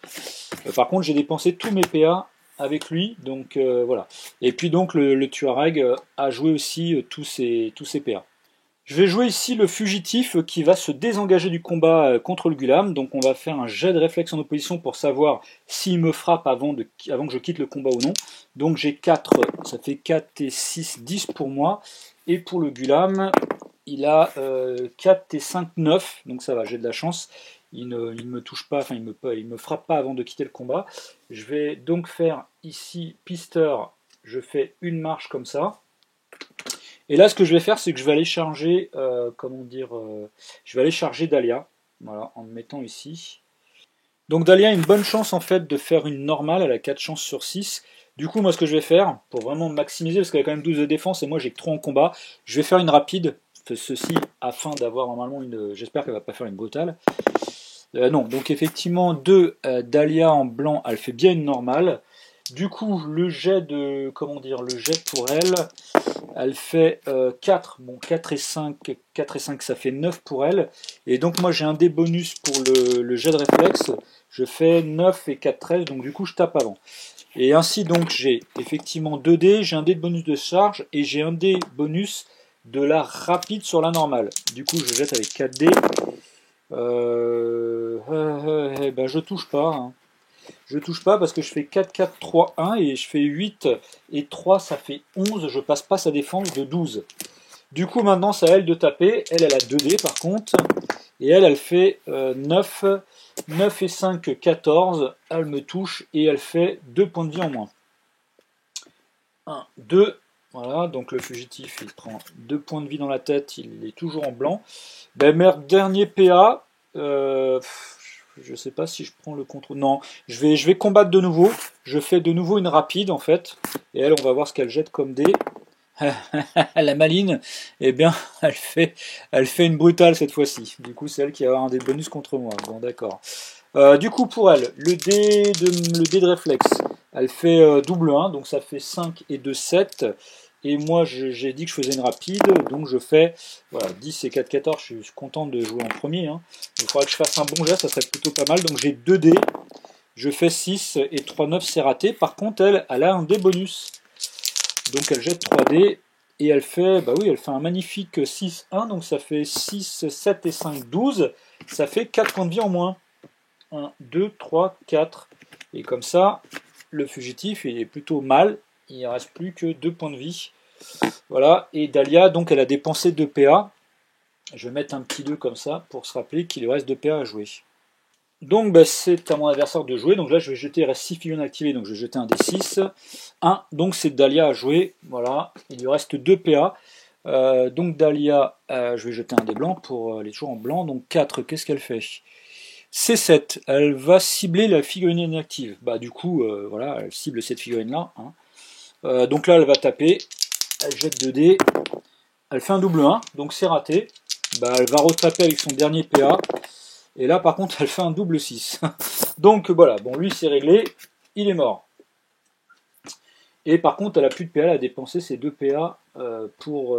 Par contre, j'ai dépensé tous mes PA avec lui, donc voilà. Et puis donc le Tuareg a joué aussi tous ses PA. Je vais jouer ici le fugitif qui va se désengager du combat contre le Gulam. Donc on va faire un jet de réflexe en opposition pour savoir s'il me frappe avant que je quitte le combat ou non. Donc j'ai 4, ça fait 4 et 6, 10 pour moi. Et pour le Gulam, il a 4 et 5, 9. Donc ça va, j'ai de la chance. Il ne me touche pas, enfin il me frappe pas avant de quitter le combat. Je vais donc faire ici Pister, je fais une marche comme ça. Et là, ce que je vais faire, c'est que je vais aller charger, je vais aller charger Dahlia, voilà, en me mettant ici. Donc Dahlia a une bonne chance en fait de faire une normale, elle a 4 chances sur 6. Du coup, moi, ce que je vais faire, pour vraiment maximiser, parce qu'elle a quand même 12 de défense et moi j'ai que 3 en combat, je vais faire une rapide, ceci afin d'avoir normalement une... J'espère qu'elle va pas faire une brutale. Non, donc effectivement, Dahlia en blanc, elle fait bien une normale. Du coup, le jet pour elle fait 4, bon 4 et 5, ça fait 9 pour elle, et donc moi j'ai un dé bonus pour le jet de réflexe, je fais 9 et 4, 13, donc du coup je tape avant. Et ainsi donc j'ai effectivement 2 dés, j'ai un dé de bonus de charge, et j'ai un dé bonus de la rapide sur la normale. Du coup je jette avec 4 dés, je touche pas, hein. Je touche pas parce que je fais 4, 4, 3, 1 et je fais 8 et 3, ça fait 11. Je passe pas sa défense de 12. Du coup, maintenant, c'est à elle de taper. Elle a 2 dés par contre. Et elle fait 9. 9 et 5, 14. Elle me touche et elle fait 2 points de vie en moins. 1, 2. Voilà, donc le fugitif, il prend 2 points de vie dans la tête. Il est toujours en blanc. Dernier PA. Je sais pas si je prends le contrôle. Non, je vais combattre de nouveau. Je fais de nouveau une rapide en fait. Et elle, on va voir ce qu'elle jette comme dé. La maline, eh bien, elle fait une brutale cette fois-ci. Du coup, c'est elle qui va avoir un dé bonus contre moi. Bon, d'accord. Du coup, pour elle, le dé de réflexe, elle fait double 1, donc ça fait 5 et 2, 7. Et moi, j'ai dit que je faisais une rapide, donc je fais voilà, 10 et 4, 14. Je suis content de jouer en premier, hein. Il faudrait que je fasse un bon jet, ça serait plutôt pas mal. Donc j'ai 2 dés, je fais 6 et 3, 9, c'est raté. Par contre, elle a un dé bonus. Donc elle jette 3 dés et elle fait, elle fait un magnifique 6, 1. Donc ça fait 6, 7 et 5, 12. Ça fait 4 points de vie en moins. 1, 2, 3, 4. Et comme ça, le fugitif, il est plutôt mal. Il ne reste plus que 2 points de vie. Voilà, et Dahlia, donc elle a dépensé 2 PA. Je vais mettre un petit 2 comme ça pour se rappeler qu'il lui reste 2 PA à jouer. Donc c'est à mon adversaire de jouer. Donc là je vais jeter, il reste 6 figurines activées, donc je vais jeter un des 6. 1, donc c'est Dahlia à jouer. Voilà, il lui reste 2 PA. Donc Dahlia, je vais jeter un des blancs pour aller toujours en blanc. Donc 4, qu'est-ce qu'elle fait? C7, elle va cibler la figurine inactive. Bah du coup, voilà, elle cible cette figurine-là. Hein. Donc là, elle va taper, elle jette 2 dés, elle fait un double 1, donc c'est raté. Bah, elle va retaper avec son dernier PA. Et là, par contre, elle fait un double 6. Donc voilà, bon, lui, c'est réglé, il est mort. Et par contre, elle a plus de PA, elle a dépensé ses 2 PA pour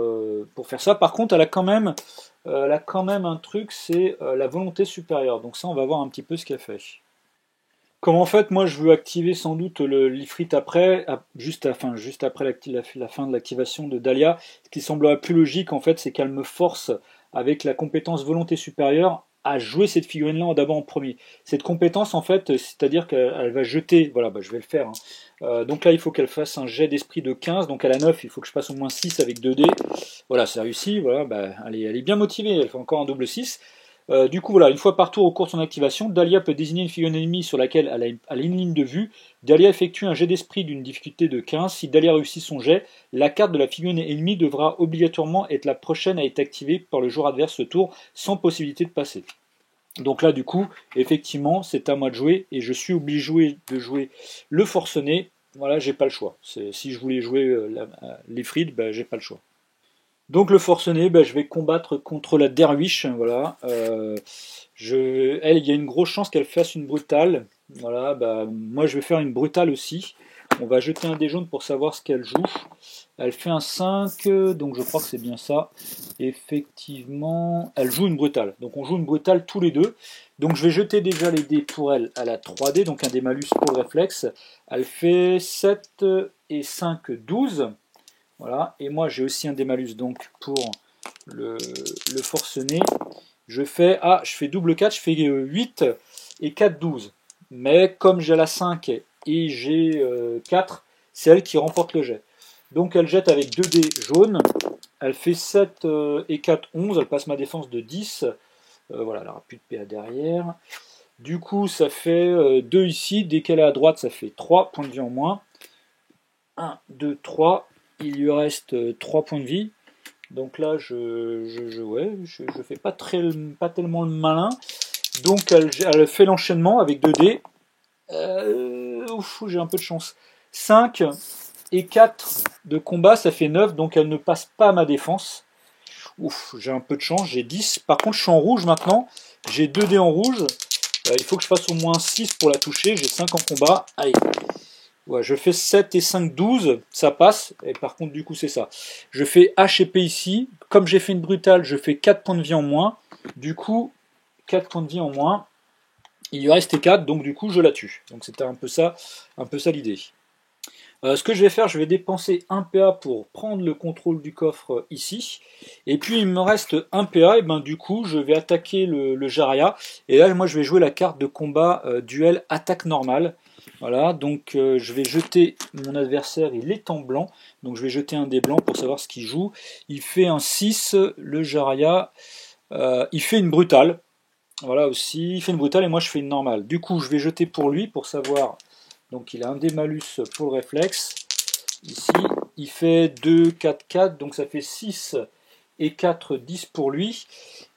faire ça. Par contre, elle a quand même un truc, c'est la volonté supérieure. Donc ça, on va voir un petit peu ce qu'elle fait. Comme en fait, moi, je veux activer sans doute l'Ifrit après, juste après la fin de l'activation de Dahlia. Ce qui semblerait plus logique, en fait, c'est qu'elle me force, avec la compétence volonté supérieure, à jouer cette figurine-là d'abord en premier. Cette compétence, en fait, c'est-à-dire qu'elle va jeter, voilà, bah, je vais le faire. Hein. Donc là, il faut qu'elle fasse un jet d'esprit de 15, donc à la 9, il faut que je passe au moins 6 avec 2 dés. Voilà, c'est réussi, voilà, bah, elle est bien motivée, elle fait encore un double 6. Du coup, voilà, une fois par tour au cours de son activation, Dahlia peut désigner une figurine ennemie sur laquelle elle a une ligne de vue. Dahlia effectue un jet d'esprit d'une difficulté de 15. Si Dahlia réussit son jet, la carte de la figurine ennemie devra obligatoirement être la prochaine à être activée par le joueur adverse ce tour, sans possibilité de passer. Donc là, du coup, effectivement, c'est à moi de jouer, et je suis obligé de jouer le forcené. Voilà, j'ai pas le choix. Si je voulais jouer les frites, ben, j'ai pas le choix. Donc le forcené, ben, je vais combattre contre la derviche, voilà. Elle, il y a une grosse chance qu'elle fasse une brutale. Voilà, ben, moi je vais faire une brutale aussi. On va jeter un dé jaune pour savoir ce qu'elle joue. Elle fait un 5, donc je crois que c'est bien ça. Effectivement, elle joue une brutale. Donc on joue une brutale tous les deux. Donc je vais jeter déjà les dés pour elle à la 3D, donc un dé malus pour le réflexe. Elle fait 7 et 5, 12. Voilà, et moi j'ai aussi un des malus donc pour le forcené. Je fais double 4, je fais 8 et 4, 12. Mais comme j'ai la 5 et j'ai 4, c'est elle qui remporte le jet. Donc elle jette avec 2 dés jaunes, elle fait 7 et 4, 11, elle passe ma défense de 10. Voilà, elle n'aura plus de PA derrière. Du coup, ça fait 2 ici, dès qu'elle est à droite, ça fait 3 points de vie en moins. 1, 2, 3. Il lui reste 3 points de vie. Donc là, je fais pas tellement le malin. Donc elle fait l'enchaînement avec 2 dés. J'ai un peu de chance. 5 et 4 de combat, ça fait 9. Donc elle ne passe pas ma défense. J'ai un peu de chance, j'ai 10. Par contre, je suis en rouge maintenant. J'ai 2 dés en rouge. Il faut que je fasse au moins 6 pour la toucher. J'ai 5 en combat. Allez. Ouais, je fais 7 et 5, 12, ça passe, et par contre du coup c'est ça. Je fais H et P ici, comme j'ai fait une brutale, je fais 4 points de vie en moins, du coup 4 points de vie en moins, il lui reste 4, donc du coup je la tue. Donc c'était un peu ça l'idée. Ce que je vais faire, je vais dépenser un PA pour prendre le contrôle du coffre ici, et puis il me reste un PA, et ben du coup je vais attaquer le Jaraya, et là moi je vais jouer la carte de combat duel attaque normale. Voilà, donc je vais jeter mon adversaire, il est en blanc, donc je vais jeter un dé blanc pour savoir ce qu'il joue. Il fait un 6, le Jaraya, il fait une brutale, voilà aussi, il fait une brutale et moi je fais une normale. Du coup je vais jeter pour lui pour savoir, donc il a un dé malus pour le réflexe, ici il fait 2, 4, 4, donc ça fait 6 et 4, 10 pour lui.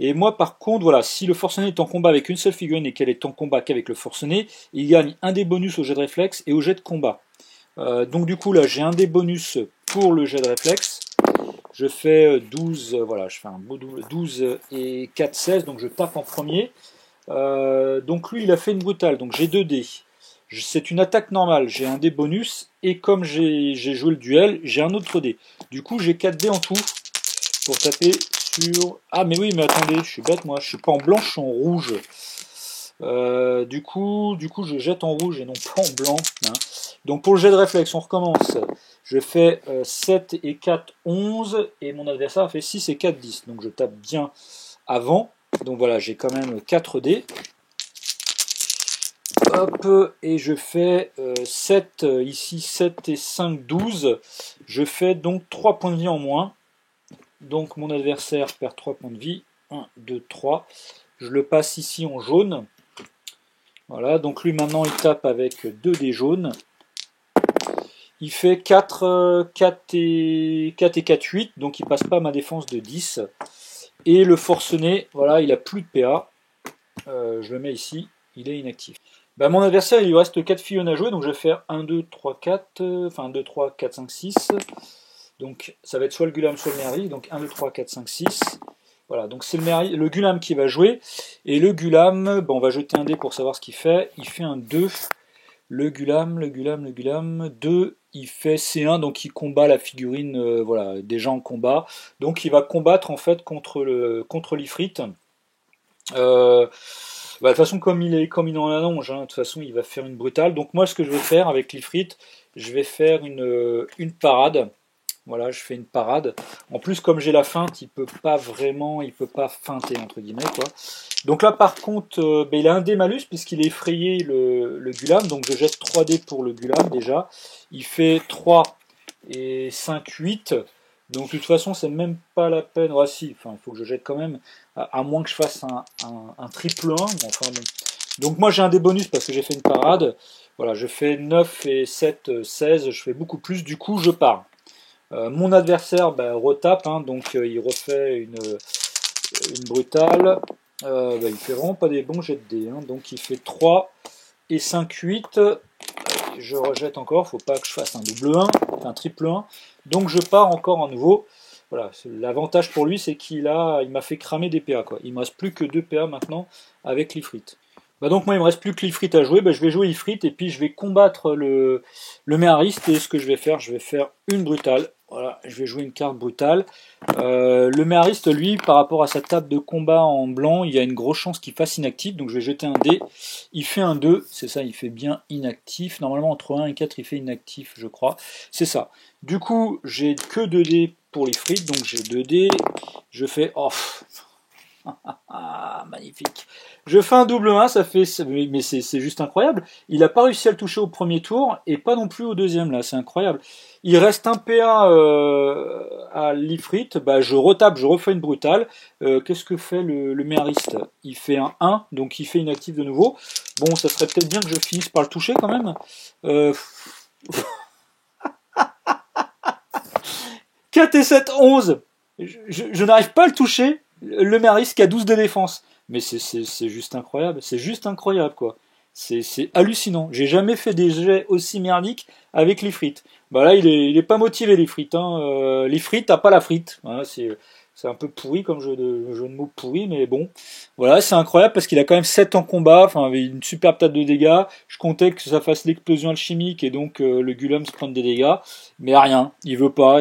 Et moi par contre, voilà, si le forcené est en combat avec une seule figurine et qu'elle est en combat qu'avec le forcené, il gagne un des bonus au jet de réflexe et au jet de combat. Donc du coup là j'ai un des bonus pour le jet de réflexe. Je fais 12, voilà, je fais un beau double 12 et 4, 16, donc je tape en premier. Donc lui il a fait une brutale, donc j'ai 2 dés. C'est une attaque normale, j'ai un dé bonus, et comme j'ai joué le duel, j'ai un autre dé. Du coup j'ai 4 dés en tout pour taper sur... Ah mais oui, mais attendez, je suis bête moi, je suis pas en blanc, je suis en rouge. Du coup je jette en rouge et non pas en blanc. Hein. Donc pour le jet de réflexe, on recommence. Je fais 7 et 4, 11, et mon adversaire fait 6 et 4, 10. Donc je tape bien avant. Donc voilà, j'ai quand même 4 dés. Hop, et je fais 7, ici 7 et 5, 12. Je fais donc 3 points de vie en moins. Donc mon adversaire perd 3 points de vie. 1, 2, 3. Je le passe ici en jaune. Voilà, donc lui maintenant il tape avec 2 dés jaunes. Il fait 4, 4 et 4, 8, donc il passe pas ma défense de 10. Et le forcené, voilà, il a plus de PA. Je le mets ici. il est inactif. Bah, mon adversaire, il lui reste 4 filons à jouer, donc je vais faire 1, 2, 3, 4, enfin 2, 3, 4, 5, 6. Donc ça va être soit le Gulam, soit le Merli, donc 1, 2, 3, 4, 5, 6. Voilà, donc c'est le Gulam qui va jouer, et le Gulam, bon, on va jeter un dé pour savoir ce qu'il fait, il fait un 2. Le Gulam, 2, il fait C1, donc il combat la figurine, voilà, déjà en combat. Donc il va combattre en fait contre l'Ifrit. De toute façon, comme il en allonge, de toute façon, il va faire une brutale. Donc moi, ce que je vais faire avec l'Ifrit, je vais faire une parade. Voilà, je fais une parade. En plus, comme j'ai la feinte, il peut pas feinter entre guillemets quoi. Donc là, par contre, il a un dé malus puisqu'il est effrayé le Gulam. Donc je jette 3 dés pour le Gulam déjà. Il fait 3 et 5, 8. Donc de toute façon, c'est même pas la peine. Ah si, enfin, il faut que je jette quand même, à moins que je fasse un triple 1. Bon, enfin, bon. Donc moi j'ai un dé bonus parce que j'ai fait une parade. Voilà, je fais 9 et 7, 16. Je fais beaucoup plus. Du coup, je pars. Mon adversaire retape, donc il refait une brutale. Il fait vraiment pas des bons jets de dés, donc il fait 3 et 5, 8. Je rejette encore, faut pas que je fasse un double 1, un triple 1. Donc je pars encore à nouveau. Voilà, l'avantage pour lui, c'est il m'a fait cramer des PA, quoi. Il me reste plus que 2 PA maintenant avec l'Ifrit. Donc moi il me reste plus que l'Ifrit à jouer, je vais jouer Ifrit et puis je vais combattre le Méhariste, et ce que je vais faire une brutale. Voilà, je vais jouer une carte brutale. Le Méhariste, lui, par rapport à sa table de combat en blanc, il y a une grosse chance qu'il fasse inactif, donc je vais jeter un dé. Il fait un 2, c'est ça, il fait bien inactif. Normalement entre 1 et 4 il fait inactif, je crois. C'est ça. Du coup, j'ai que 2 dés pour l'Ifrit, donc j'ai 2 dés. Je fais... Oh, magnifique. Je fais un double 1, ça fait, mais c'est juste incroyable. Il n'a pas réussi à le toucher au premier tour et pas non plus au deuxième, là, c'est incroyable. Il reste un PA à l'Ifrit, je retape, je refais une brutale. Qu'est-ce que fait le Méhariste? Il fait un 1, donc il fait inactif de nouveau. Bon, ça serait peut-être bien que je finisse par le toucher quand même. 4 et 7, 11. Je n'arrive pas à le toucher. Le Méhariste qui a 12 de défense. Mais c'est juste incroyable. C'est juste incroyable, quoi. C'est hallucinant. J'ai jamais fait des jets aussi merdiques avec l'Ifrit. Là, il est pas motivé, l'Ifrit. L'Ifrit n'a pas la frite. Voilà, c'est un peu pourri comme jeu de mots pourri, mais bon. Voilà, c'est incroyable parce qu'il a quand même 7 en combat, enfin, avec une superbe table de dégâts. Je comptais que ça fasse l'explosion alchimique et donc le Gulam se prenne des dégâts. Mais rien. Il veut pas.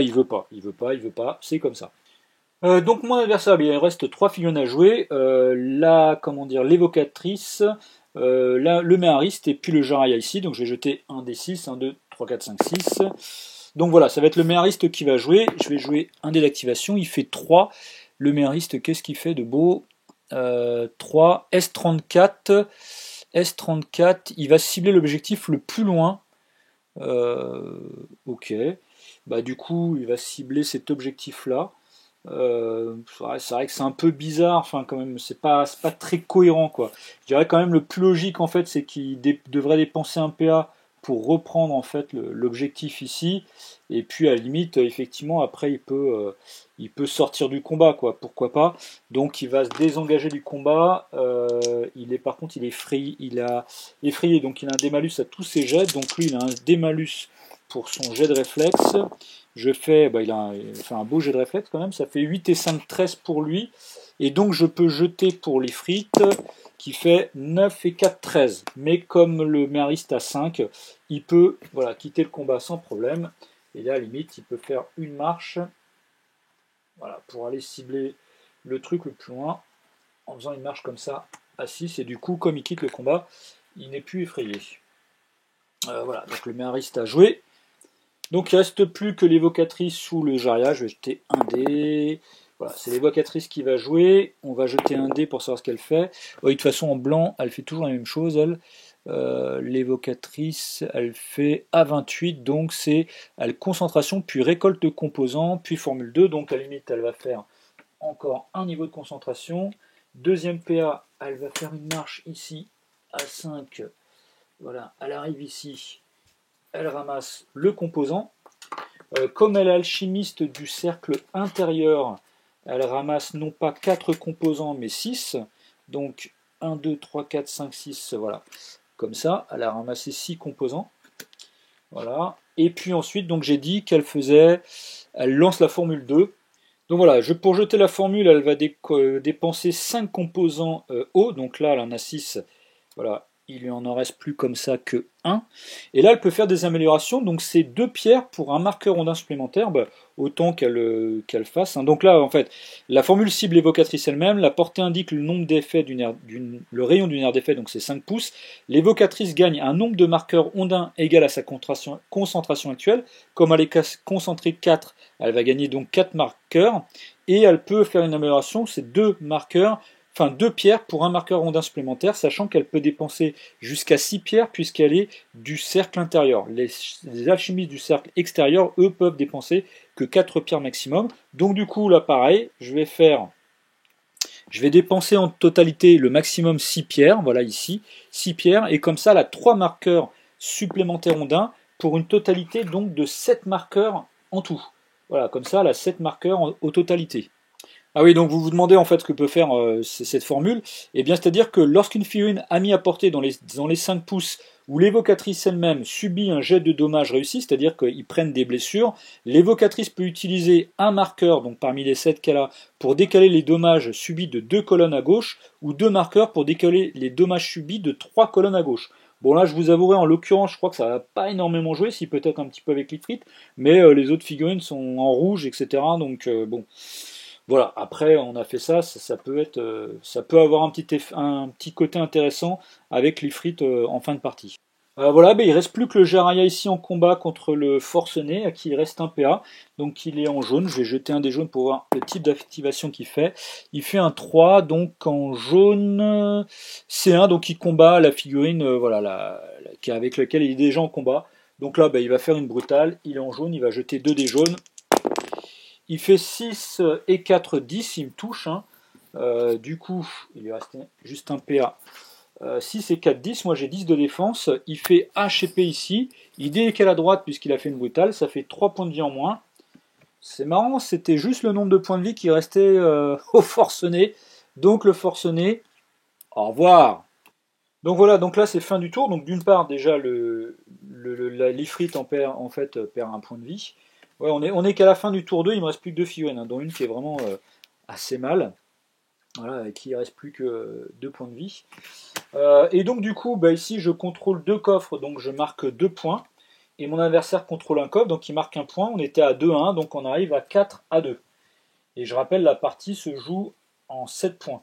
C'est comme ça. Donc mon adversaire, il reste 3 figurines à jouer, l'évocatrice, le méhariste et puis le Jaraya ici, donc je vais jeter un des 6, 1, 2, 3, 4, 5, 6. Donc voilà, ça va être le méhariste qui va jouer, je vais jouer un dé d'activation, il fait 3, le méhariste qu'est-ce qu'il fait de beau? 3, S34, il va cibler l'objectif le plus loin, ok, du coup il va cibler cet objectif là. C'est vrai que c'est un peu bizarre, enfin quand même, c'est pas très cohérent quoi. Je dirais quand même le plus logique en fait, c'est qu'il devrait dépenser un PA pour reprendre en fait l'objectif ici, et puis à la limite effectivement après il peut sortir du combat quoi, pourquoi pas. Donc il va se désengager du combat. Par contre il a effrayé, donc il a un démalus à tous ses jets, donc lui il a un démalus pour son jet de réflexe. Il a fait un beau jet de réflexe quand même, ça fait 8 et 5, 13 pour lui. Et donc je peux jeter pour l'Ifrit qui fait 9 et 4, 13. Mais comme le Méhariste a 5, il peut quitter le combat sans problème. Et là, à la limite, il peut faire une marche pour aller cibler le truc le plus loin en faisant une marche comme ça à 6. Et du coup, comme il quitte le combat, il n'est plus effrayé. Donc le Méhariste a joué. Donc il ne reste plus que l'évocatrice ou le Jarya. Je vais jeter un dé. Voilà, c'est l'évocatrice qui va jouer. On va jeter un dé pour savoir ce qu'elle fait. De toute façon, en blanc, elle fait toujours la même chose, elle. L'évocatrice, elle fait A28, donc elle concentration, puis récolte de composants, puis formule 2. Donc à la limite, elle va faire encore un niveau de concentration. Deuxième PA, elle va faire une marche ici à 5. Voilà, elle arrive ici. Elle ramasse le composant. Comme elle est alchimiste du cercle intérieur, elle ramasse non pas 4 composants mais 6. Donc 1, 2, 3, 4, 5, 6, voilà. Comme ça, elle a ramassé 6 composants. Voilà. Et puis ensuite, donc j'ai dit qu'elle faisait, elle lance la formule 2. Donc voilà, pour jeter la formule, elle va dépenser 5 composants eau. Donc là, elle en a 6. Voilà, il lui en reste plus comme ça que 1. Et là, elle peut faire des améliorations. Donc c'est 2 pierres pour un marqueur ondin supplémentaire, bah, autant qu'elle fasse. Hein. Donc là, en fait, la formule cible l'évocatrice elle-même. La portée indique le nombre d'effets le rayon d'une aire d'effet, donc c'est 5 pouces. L'évocatrice gagne un nombre de marqueurs ondins égal à sa concentration actuelle. Comme elle est concentrée 4, elle va gagner donc 4 marqueurs. Et elle peut faire une amélioration, c'est 2 marqueurs. Enfin, 2 pierres pour un marqueur ondin supplémentaire, sachant qu'elle peut dépenser jusqu'à 6 pierres puisqu'elle est du cercle intérieur. Les alchimistes du cercle extérieur, eux, peuvent dépenser que 4 pierres maximum. Donc du coup, là pareil, je vais dépenser en totalité le maximum 6 pierres, voilà ici, 6 pierres, et comme ça, elle a 3 marqueurs supplémentaires ondins pour une totalité donc de 7 marqueurs en tout. Voilà, comme ça, elle a 7 marqueurs au totalité. Ah oui, donc vous vous demandez en fait ce que peut faire cette formule. Eh bien, c'est-à-dire que lorsqu'une figurine a mis à portée dans les 5 pouces où l'évocatrice elle-même subit un jet de dommages réussi, c'est-à-dire qu'ils prennent des blessures, l'évocatrice peut utiliser un marqueur, donc parmi les 7 qu'elle a, pour décaler les dommages subis de 2 colonnes à gauche, ou 2 marqueurs pour décaler les dommages subis de 3 colonnes à gauche. Bon là, je vous avouerai, en l'occurrence, je crois que ça va pas énormément jouer, si peut-être un petit peu avec l'ifrit, mais les autres figurines sont en rouge, etc. Donc bon... Voilà, après on a fait ça, ça peut être, ça peut avoir un petit côté intéressant avec l'Ifrit en fin de partie. Voilà, il ne reste plus que le Jaraya ici en combat contre le Forcené, à qui il reste un PA, donc il est en jaune, je vais jeter un des jaunes pour voir le type d'activation qu'il fait. Il fait un 3, donc en jaune C1, donc il combat la figurine voilà, avec laquelle il est déjà en combat. Donc là il va faire une brutale, il est en jaune, il va jeter 2 des jaunes. Il fait 6 et 4, 10, il me touche. Hein. Du coup, il lui reste juste un PA. 6 et 4, 10, moi j'ai 10 de défense. Il fait H et P ici. Il décale à droite puisqu'il a fait une brutale. Ça fait 3 points de vie en moins. C'est marrant, c'était juste le nombre de points de vie qui restait au forcené. Donc le forcené, au revoir. Donc voilà, donc là c'est fin du tour. Donc d'une part, déjà, l'Ifrit en fait perd un point de vie. Ouais, on est qu'à la fin du tour 2, il me reste plus que 2 figurines, hein, dont une qui est vraiment assez mal. Voilà, et qui ne reste plus que 2 points de vie. Et donc du coup, ici je contrôle 2 coffres, donc je marque 2 points. Et mon adversaire contrôle un coffre, donc il marque un point. On était à 2 à 1, donc on arrive à 4 à 2. Et je rappelle, la partie se joue en 7 points.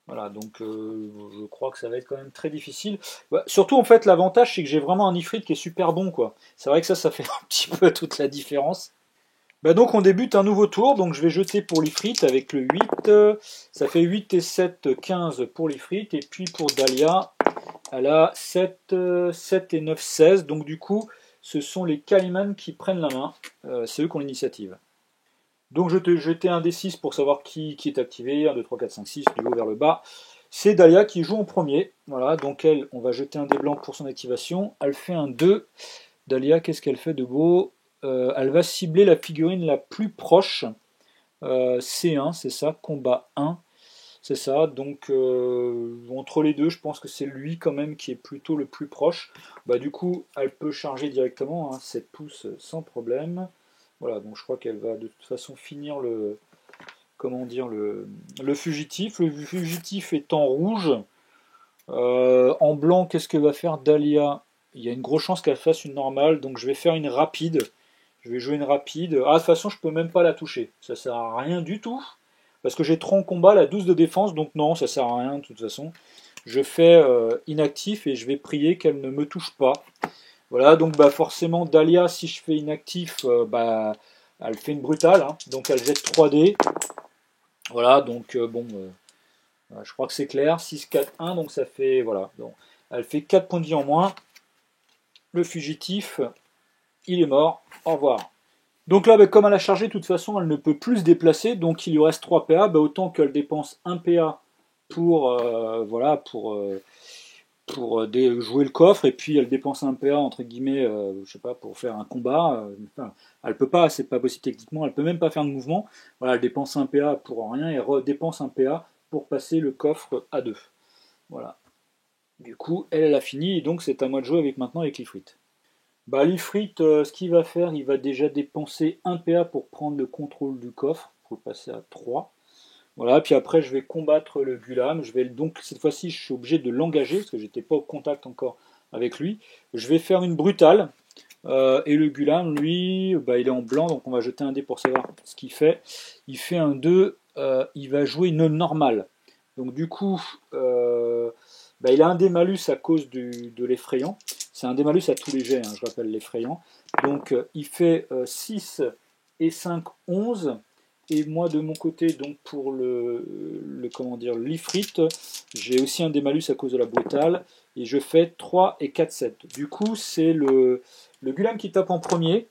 Voilà, donc je crois que ça va être quand même très difficile. Surtout, en fait, l'avantage, c'est que j'ai vraiment un Ifrit qui est super bon, quoi. C'est vrai que ça fait un petit peu toute la différence. Donc, on débute un nouveau tour. Donc, je vais jeter pour l'Ifrit avec le 8. Ça fait 8 et 7, 15 pour l'Ifrit. Et puis, pour Dahlia, elle a 7, 7 et 9, 16. Donc, du coup, ce sont les Calimans qui prennent la main. C'est eux qui ont l'initiative. Donc je te jeter un D6 pour savoir qui est activé. 1, 2, 3, 4, 5, 6, du haut vers le bas. C'est Dahlia qui joue en premier. Voilà, donc elle, on va jeter un dé blanc pour son activation. Elle fait un 2. Dahlia, qu'est-ce qu'elle fait de beau? Elle va cibler la figurine la plus proche. C1, c'est ça, combat 1. C'est ça, donc entre les deux, je pense que c'est lui quand même qui est plutôt le plus proche. Du coup, elle peut charger directement, 7 pouces sans problème. Voilà, donc je crois qu'elle va de toute façon finir le fugitif. Le fugitif est en rouge. En blanc, qu'est-ce que va faire Dahlia? Il y a une grosse chance qu'elle fasse une normale, donc je vais faire une rapide. Je vais jouer une rapide. De toute façon, je peux même pas la toucher. Ça sert à rien du tout. Parce que j'ai 3 en combat, la 12 de défense, donc non, ça sert à rien de toute façon. Je fais inactif et je vais prier qu'elle ne me touche pas. Voilà, donc forcément, Dahlia, si je fais inactif, elle fait une brutale, hein, donc elle jette 3D. Voilà, donc je crois que c'est clair. 6, 4, 1, donc ça fait, voilà. Donc, elle fait 4 points de vie en moins. Le fugitif, il est mort. Au revoir. Donc là, comme elle a chargé, de toute façon, elle ne peut plus se déplacer, donc il lui reste 3 PA. Autant qu'elle dépense 1 PA pour jouer le coffre, et puis elle dépense un PA entre guillemets, je sais pas, pour faire un combat. Elle peut pas, c'est pas possible techniquement, elle peut même pas faire de mouvement. Voilà, elle dépense un PA pour rien et redépense un PA pour passer le coffre à 2. Voilà. Du coup, elle a fini, et donc c'est à moi de jouer avec maintenant avec l'Ifrit. Bah, l'Ifrit, ce qu'il va faire, il va déjà dépenser 1 PA pour prendre le contrôle du coffre, pour le passer à 3. Voilà, puis après je vais combattre le Gulam. Donc cette fois-ci, je suis obligé de l'engager, parce que j'étais pas au contact encore avec lui. Je vais faire une brutale. Et le Gulam, lui, bah, il est en blanc, donc on va jeter un dé pour savoir ce qu'il fait. Il fait un 2, il va jouer une normale. Donc du coup, bah, il a un dé malus à cause de l'effrayant. C'est un dé malus à tous les jets, hein, je rappelle l'effrayant. Donc il fait 6 et 5, 11. Et moi de mon côté, donc pour comment dire, l'Ifrit, j'ai aussi un dé malus à cause de la brutale. Et je fais 3 et 4, 7. Du coup, c'est le Gulam qui tape en premier.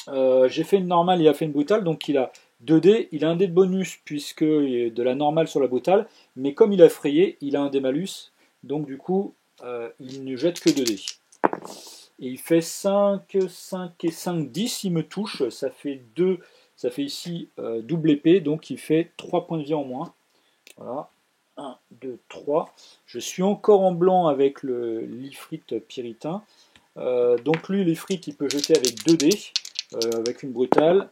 J'ai fait une normale, il a fait une brutale, donc il a 2 dés. Il a un dé de bonus, puisque de la normale sur la brutale. Mais comme il a frayé, il a un dé malus. Donc du coup, il ne jette que 2 dés. Et il fait 5, 5 et 5, 10. Il me touche. Ça fait 2. Ça fait ici double épée. Donc il fait 3 points de vie en moins. Voilà. 1, 2, 3. Je suis encore en blanc avec l'Ifrit Piritain. Donc lui, l'Ifrit, il peut jeter avec 2 dés, avec une brutale.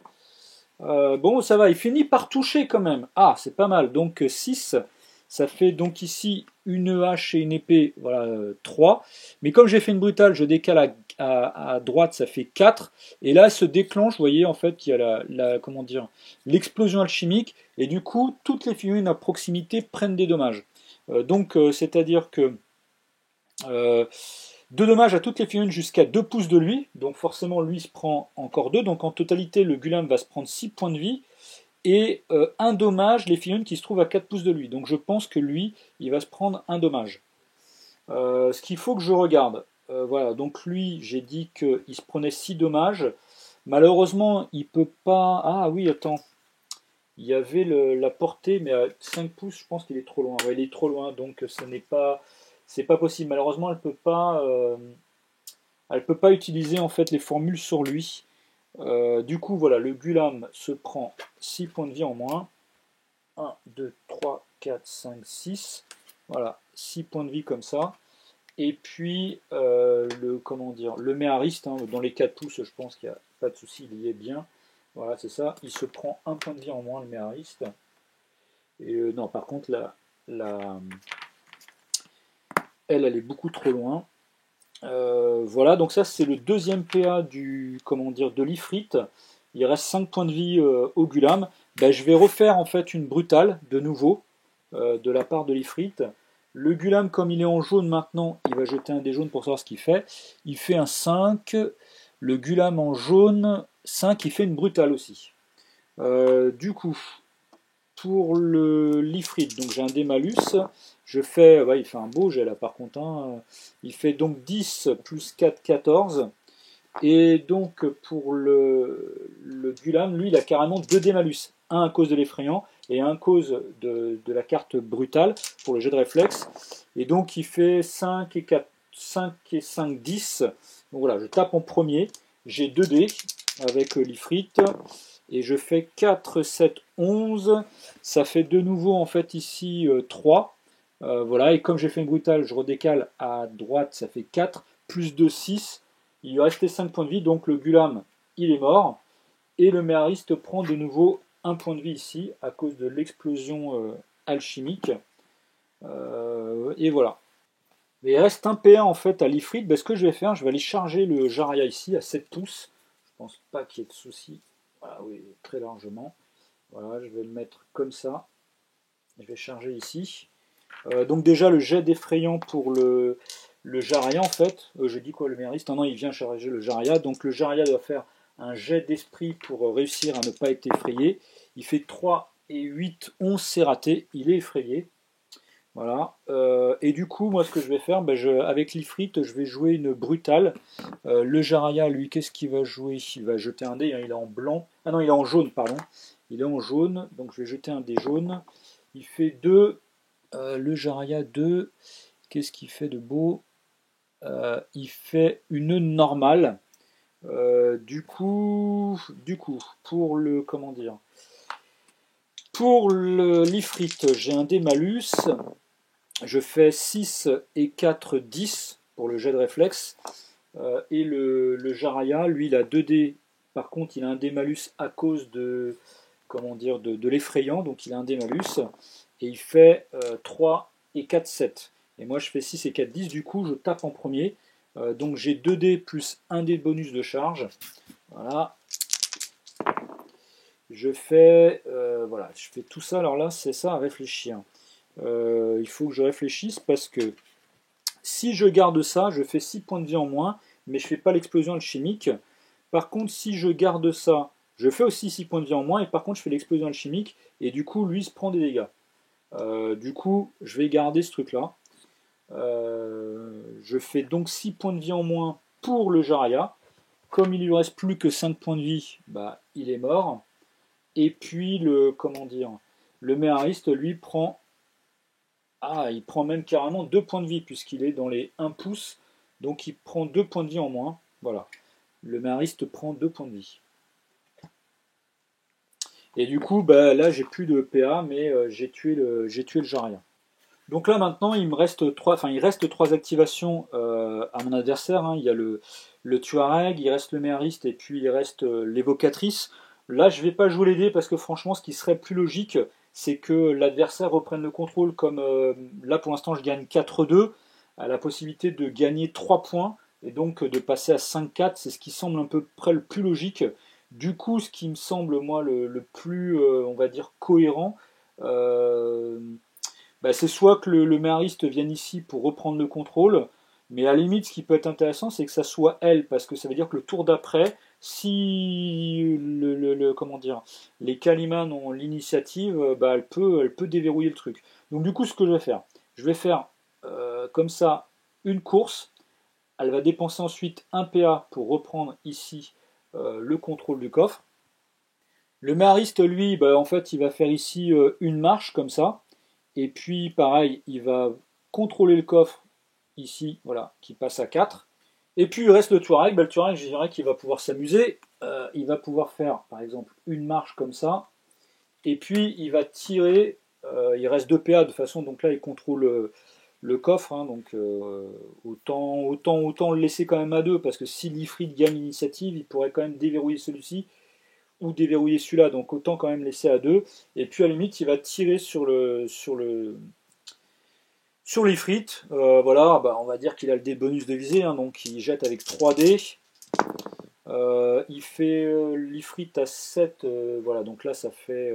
Bon, ça va, il finit par toucher quand même. Ah, c'est pas mal. Donc 6, ça fait donc ici une hache et une épée, voilà, 3. Mais comme j'ai fait une brutale, je décale à droite, ça fait 4. Et là, se déclenche, vous voyez, en fait, il y a comment dire, l'explosion alchimique. Et du coup, toutes les figurines à proximité prennent des dommages. Donc, c'est-à-dire que 2 dommages à toutes les figurines jusqu'à 2 pouces de lui. Donc forcément, lui se prend encore 2. Donc en totalité, le Gulam va se prendre 6 points de vie. Et 1 dommage les figurines qui se trouvent à 4 pouces de lui. Donc je pense que lui, il va se prendre 1 dommage. Ce qu'il faut que je regarde. Voilà, donc lui, j'ai dit qu'il se prenait 6 dommages. Malheureusement, il peut pas... Ah oui, attends. Il y avait la portée, mais à 5 pouces, je pense qu'il est trop loin. Ouais, il est trop loin, donc c'est pas possible. Malheureusement, elle peut pas utiliser en fait les formules sur lui. Du coup, voilà, le Gulam se prend 6 points de vie en moins. 1, 2, 3, 4, 5, 6. Voilà, 6 points de vie comme ça. Et puis, comment dire, le méhariste, hein, dans les 4 pouces, je pense qu'il n'y a pas de souci, il y est bien. Voilà, c'est ça. Il se prend 1 point de vie en moins, le méhariste. Et non, par contre, elle est beaucoup trop loin. Voilà, donc ça c'est le deuxième PA de l'Ifrit. Il reste 5 points de vie au Gulam. Ben, je vais refaire en fait une brutale de nouveau de la part de l'Ifrit. Le Gulam, comme il est en jaune maintenant, il va jeter un dé jaune pour savoir ce qu'il fait. Il fait un 5. Le Gulam en jaune, 5, il fait une brutale aussi. Du coup, pour l'Ifrit, donc j'ai un dé malus. Je fais, ouais, il fait un beau jet là par contre. Hein. Il fait donc 10 plus 4, 14. Et donc pour le Gulam, lui, il a carrément 2 dés malus. Un à cause de l'effrayant et un à cause de la carte brutale pour le jet de réflexe. Et donc il fait 5 et 4, 5 et 5, 10. Donc voilà, je tape en premier. J'ai 2 dés avec l'Ifrit. Et je fais 4, 7, 11. Ça fait de nouveau en fait ici 3. Voilà, et comme j'ai fait une brutale, je redécale à droite, ça fait 4, plus 2, 6. Il lui restait 5 points de vie, donc le Gulam, il est mort. Et le méhariste prend de nouveau un point de vie ici, à cause de l'explosion alchimique. Et voilà. Mais il reste un PA en fait à l'Ifrit. Ben, ce que je vais faire, je vais aller charger le Jarya ici à 7 pouces. Je pense pas qu'il y ait de soucis. Voilà, oui, très largement. Voilà, je vais le mettre comme ça. Je vais charger ici. Donc déjà le jet d'effrayant pour le Jarya en fait. Je dis quoi le méhariste? Non, il vient charger le Jarya. Donc le Jarya doit faire un jet d'esprit pour réussir à ne pas être effrayé. Il fait 3 et 8, 11, c'est raté. Il est effrayé. Voilà. Et du coup, moi ce que je vais faire, avec l'Ifrit, je vais jouer une brutale. Le Jarya, lui, qu'est-ce qu'il va jouer? Il va jeter un dé, hein, il est en blanc. Ah non, il est en jaune, pardon. Il est en jaune, donc je vais jeter un dé jaune. Il fait 2. Le Jarya 2. Qu'est-ce qu'il fait de beau? Il fait une normale. Du coup, pour le comment dire, pour l'Ifrit, j'ai un dé malus. Je fais 6 et 4, 10 pour le jet de réflexe. Et le Jaraya, lui, il a 2 dés. Par contre, il a un dé malus à cause de, comment dire, de l'effrayant. Donc il a un dé malus. Et il fait 3 et 4, 7. Et moi, je fais 6 et 4, 10. Du coup, je tape en premier. Donc j'ai 2 dés plus 1 dé de bonus de charge. Voilà. Voilà, je fais tout ça. Alors là, c'est ça à réfléchir. Il faut que je réfléchisse parce que si je garde ça, je fais 6 points de vie en moins, mais je ne fais pas l'explosion alchimique. Par contre, si je garde ça, je fais aussi 6 points de vie en moins, et par contre, je fais l'explosion alchimique, et du coup, lui se prend des dégâts. Du coup, je vais garder ce truc-là. Je fais donc 6 points de vie en moins pour le Jaraya. Comme il lui reste plus que 5 points de vie, bah, il est mort. Et puis, le méhariste, lui, il prend même carrément 2 points de vie, puisqu'il est dans les 1 pouce. Donc, il prend 2 points de vie en moins. Voilà. Le méhariste prend 2 points de vie. Et du coup, bah, là, j'ai plus de PA, mais j'ai tué le Jarien. Donc là, maintenant, il reste 3 activations à mon adversaire. Hein. Il y a le Tuareg, il reste le méhariste, et puis il reste l'évocatrice. Là, je ne vais pas jouer les dés, parce que franchement, ce qui serait plus logique, c'est que l'adversaire reprenne le contrôle, comme là, pour l'instant, je gagne 4-2, à la possibilité de gagner 3 points, et donc de passer à 5-4, c'est ce qui semble un peu près le plus logique. Du coup, ce qui me semble, moi, le plus, on va dire, cohérent, bah, c'est soit que le méhariste vienne ici pour reprendre le contrôle, mais à la limite, ce qui peut être intéressant, c'est que ça soit elle, parce que ça veut dire que le tour d'après, si comment dire, les Calimans ont l'initiative, bah, elle peut déverrouiller le truc. Donc du coup, ce que je vais faire comme ça une course. Elle va dépenser ensuite un PA pour reprendre ici le contrôle du coffre. Le méhariste, lui, bah, en fait, il va faire ici une marche comme ça. Et puis, pareil, il va contrôler le coffre ici, voilà, qui passe à 4. Et puis, il reste le Touareg. Bah, le Touareg, je dirais qu'il va pouvoir s'amuser. Il va pouvoir faire, par exemple, une marche comme ça. Et puis, il va tirer. Il reste 2 PA de toute façon, donc là, il contrôle le coffre. Hein, donc, autant le laisser quand même à 2, parce que si l'Ifrit gagne l'initiative, il pourrait quand même déverrouiller celui-ci ou déverrouiller celui-là, donc autant quand même laisser à 2. Et puis à la limite, il va tirer sur l'Ifrit. Voilà, bah, on va dire qu'il a le dé bonus de visée, hein, donc il jette avec 3 dés. Il fait l'Ifrit à 7, voilà, donc là ça fait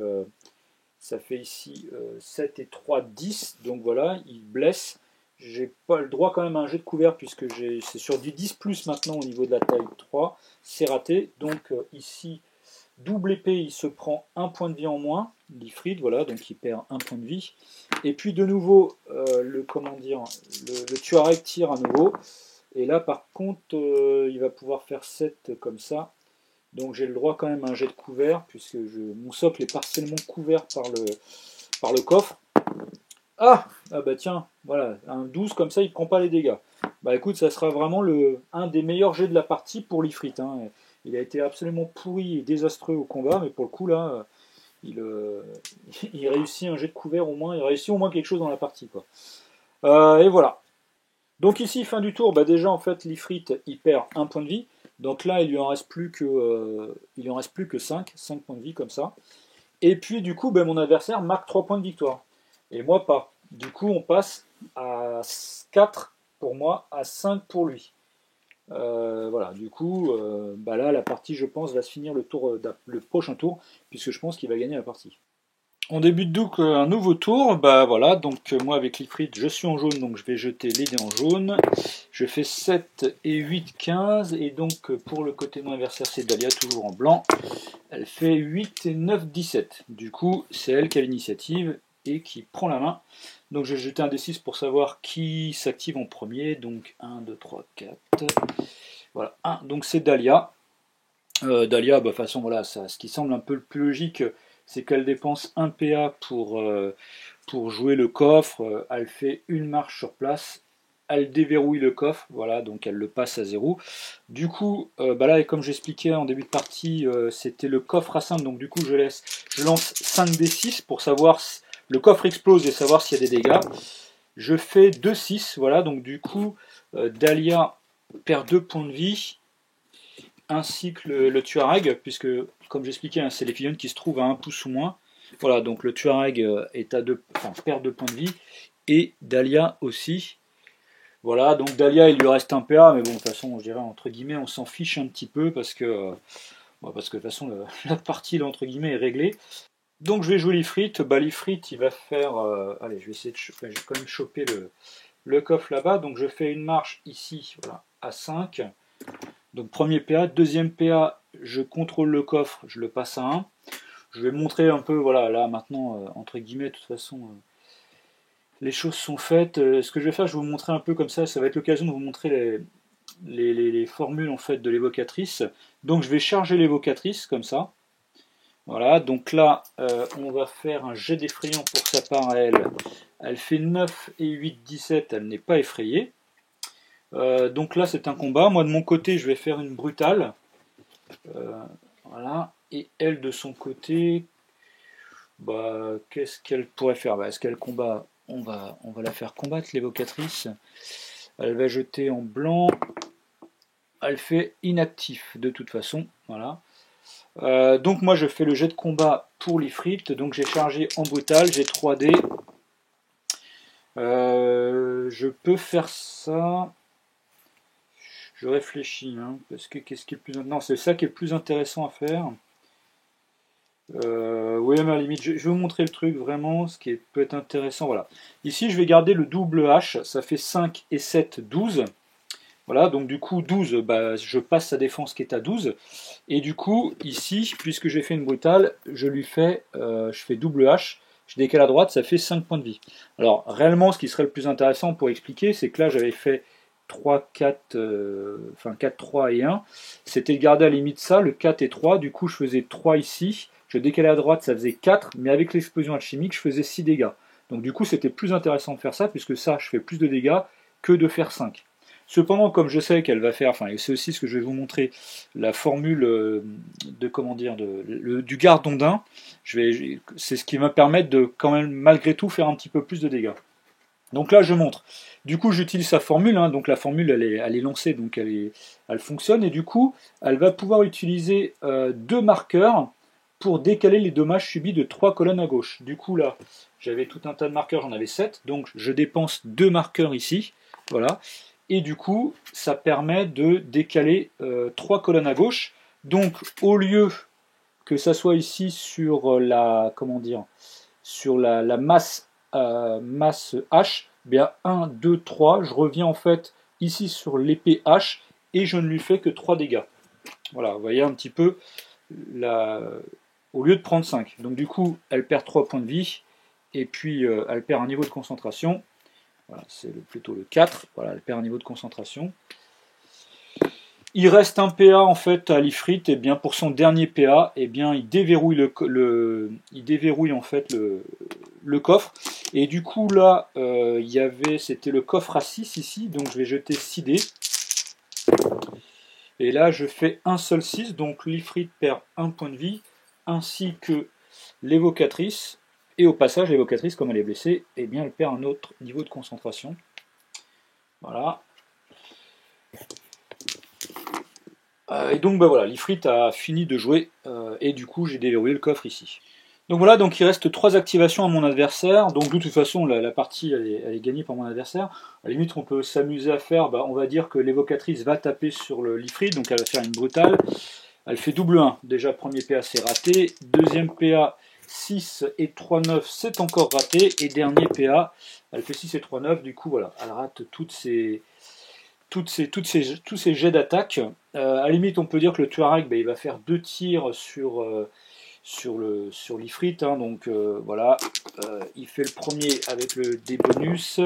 ici 7 et 3, 10, donc voilà, il blesse. J'ai pas le droit quand même à un jet de couvert, puisque c'est sur du 10 plus maintenant au niveau de la taille 3, c'est raté, donc ici double épée, il se prend un point de vie en moins, l'Ifrit, voilà, donc il perd un point de vie. Et puis de nouveau, le Tuareg tire à nouveau. Et là, par contre, il va pouvoir faire 7 comme ça. Donc j'ai le droit quand même à un jet de couvert, puisque mon socle est partiellement couvert par le coffre. Ah bah tiens, voilà, un 12 comme ça, il ne prend pas les dégâts. Bah écoute, ça sera vraiment un des meilleurs jets de la partie pour l'Ifrit. Hein. Il a été absolument pourri et désastreux au combat, mais pour le coup là, il réussit un jet de couvert au moins, il réussit au moins quelque chose dans la partie, quoi. Et voilà. Donc ici, fin du tour, bah déjà en fait l'Ifrit il perd un point de vie. Donc là il lui en reste plus que 5 points de vie comme ça. Et puis du coup, bah, mon adversaire marque 3 points de victoire. Et moi pas. Du coup on passe à 4 pour moi, à 5 pour lui. Voilà, du coup, bah là, la partie, je pense, va se finir le prochain tour, puisque je pense qu'il va gagner la partie. On débute donc un nouveau tour. Bah voilà, donc moi avec l'Ifrit, je suis en jaune, donc je vais jeter les dés en jaune. Je fais 7 et 8, 15, et donc pour le côté de mon adversaire, c'est Dahlia, toujours en blanc. Elle fait 8 et 9, 17. Du coup, c'est elle qui a l'initiative et qui prend la main. Donc je vais jeter un D6 pour savoir qui s'active en premier. Donc 1, 2, 3, 4. Voilà, 1. Donc c'est Dahlia. Dahlia, bah, de toute façon, voilà, ce qui semble un peu le plus logique, c'est qu'elle dépense 1 PA pour jouer le coffre. Elle fait une marche sur place. Elle déverrouille le coffre, voilà, donc elle le passe à 0. Du coup, bah là, comme j'expliquais en début de partie, c'était le coffre à 5, donc du coup, je lance 5 D6 pour savoir si le coffre explose et savoir s'il y a des dégâts. Je fais 2-6, voilà, donc du coup, Dahlia perd 2 points de vie, ainsi que le Tuareg, puisque, comme j'expliquais, hein, c'est les fillons qui se trouvent à 1 pouce ou moins. Voilà, donc le Tuareg est à 2, enfin, perd 2 points de vie, et Dahlia aussi. Voilà, donc Dahlia, il lui reste un PA, mais bon, de toute façon, je dirais, entre guillemets, on s'en fiche un petit peu, parce que de toute façon, la partie, entre guillemets, est réglée. Donc je vais jouer l'Ifrit. Bah, l'Ifrit, il va faire... allez, je vais essayer de... je vais quand même choper le coffre là-bas. Donc je fais une marche ici, voilà, à 5. Donc premier PA. Deuxième PA, je contrôle le coffre, je le passe à 1. Je vais montrer un peu, voilà, là maintenant, entre guillemets, de toute façon, les choses sont faites. Ce que je vais faire, je vais vous montrer un peu comme ça va être l'occasion de vous montrer les formules en fait de l'évocatrice. Donc je vais charger l'évocatrice comme ça. Voilà, donc là, on va faire un jet d'effrayant pour sa part à elle. Elle fait 9 et 8, 17, elle n'est pas effrayée. Donc là, c'est un combat. Moi, de mon côté, je vais faire une brutale. Voilà, et elle, de son côté, bah, qu'est-ce qu'elle pourrait faire? Bah, est-ce qu'elle combat? On va la faire combattre, l'évocatrice. Elle va jeter en blanc. Elle fait inactif, de toute façon. Voilà. Donc moi je fais le jet de combat pour l'Ifrit, donc j'ai chargé en brutal, j'ai 3D. Je peux faire ça. Je réfléchis, hein, parce que qu'est-ce qui est plus... Non, c'est ça qui est le plus intéressant à faire. Oui, mais à la limite, je vais vous montrer le truc vraiment, ce qui peut être intéressant. Voilà. Ici, je vais garder le double H, ça fait 5 et 7, 12. Voilà, donc du coup 12, bah, je passe sa défense qui est à 12. Et du coup, ici, puisque j'ai fait une brutale, je fais double H, je décale à droite, ça fait 5 points de vie. Alors réellement, ce qui serait le plus intéressant pour expliquer, c'est que là j'avais fait 3, 4, enfin 4, 3 et 1. C'était de garder à la limite ça, le 4 et 3. Du coup, je faisais 3 ici, je décalais à droite, ça faisait 4, mais avec l'explosion alchimique, je faisais 6 dégâts. Donc du coup, c'était plus intéressant de faire ça, puisque ça, je fais plus de dégâts que de faire 5. Cependant, comme je sais qu'elle va faire, enfin, et c'est aussi ce que je vais vous montrer, la formule de comment dire, du garde ondin, c'est ce qui va me permettre de quand même malgré tout faire un petit peu plus de dégâts. Donc là, je montre. Du coup, j'utilise sa formule, hein, donc la formule elle est lancée, donc elle fonctionne, et du coup, elle va pouvoir utiliser 2 marqueurs pour décaler les dommages subis de 3 colonnes à gauche. Du coup, là, j'avais tout un tas de marqueurs, j'en avais 7, donc je dépense 2 marqueurs ici, voilà. Et du coup, ça permet de décaler 3 colonnes à gauche. Donc, au lieu que ça soit ici sur la masse H, bien 1, 2, 3, je reviens en fait ici sur l'épée H et je ne lui fais que 3 dégâts. Voilà, vous voyez un petit peu, au lieu de prendre 5. Donc du coup, elle perd 3 points de vie et puis elle perd un niveau de concentration. Voilà, c'est plutôt le 4, voilà, elle perd un niveau de concentration. Il reste un PA en fait à l'Ifrit, et bien pour son dernier PA, et bien il déverrouille en fait le coffre. Et du coup là, c'était le coffre à 6 ici, donc je vais jeter 6 dés. Et là je fais un seul 6, donc l'Ifrit perd 1 point de vie, ainsi que l'évocatrice. Et au passage, l'évocatrice, comme elle est blessée, eh bien, elle perd un autre niveau de concentration. Voilà. Et donc, bah voilà, l'Ifrit a fini de jouer, et du coup, j'ai déverrouillé le coffre ici. Donc voilà, donc il reste 3 activations à mon adversaire. Donc de toute façon, la partie, elle est gagnée par mon adversaire. À la limite, on peut s'amuser à faire, bah, on va dire que l'évocatrice va taper sur l'Ifrit, donc elle va faire une brutale. Elle fait double 1. Déjà, premier PA, c'est raté. Deuxième PA, 6 et 3, 9, c'est encore raté. Et dernier PA, elle fait 6 et 3, 9. Du coup, voilà, elle rate tous ces jets d'attaque. À la limite, on peut dire que le Tuareg, bah, il va faire 2 tirs sur l'Ifrit. Hein, donc voilà, il fait le premier avec le dé bonus.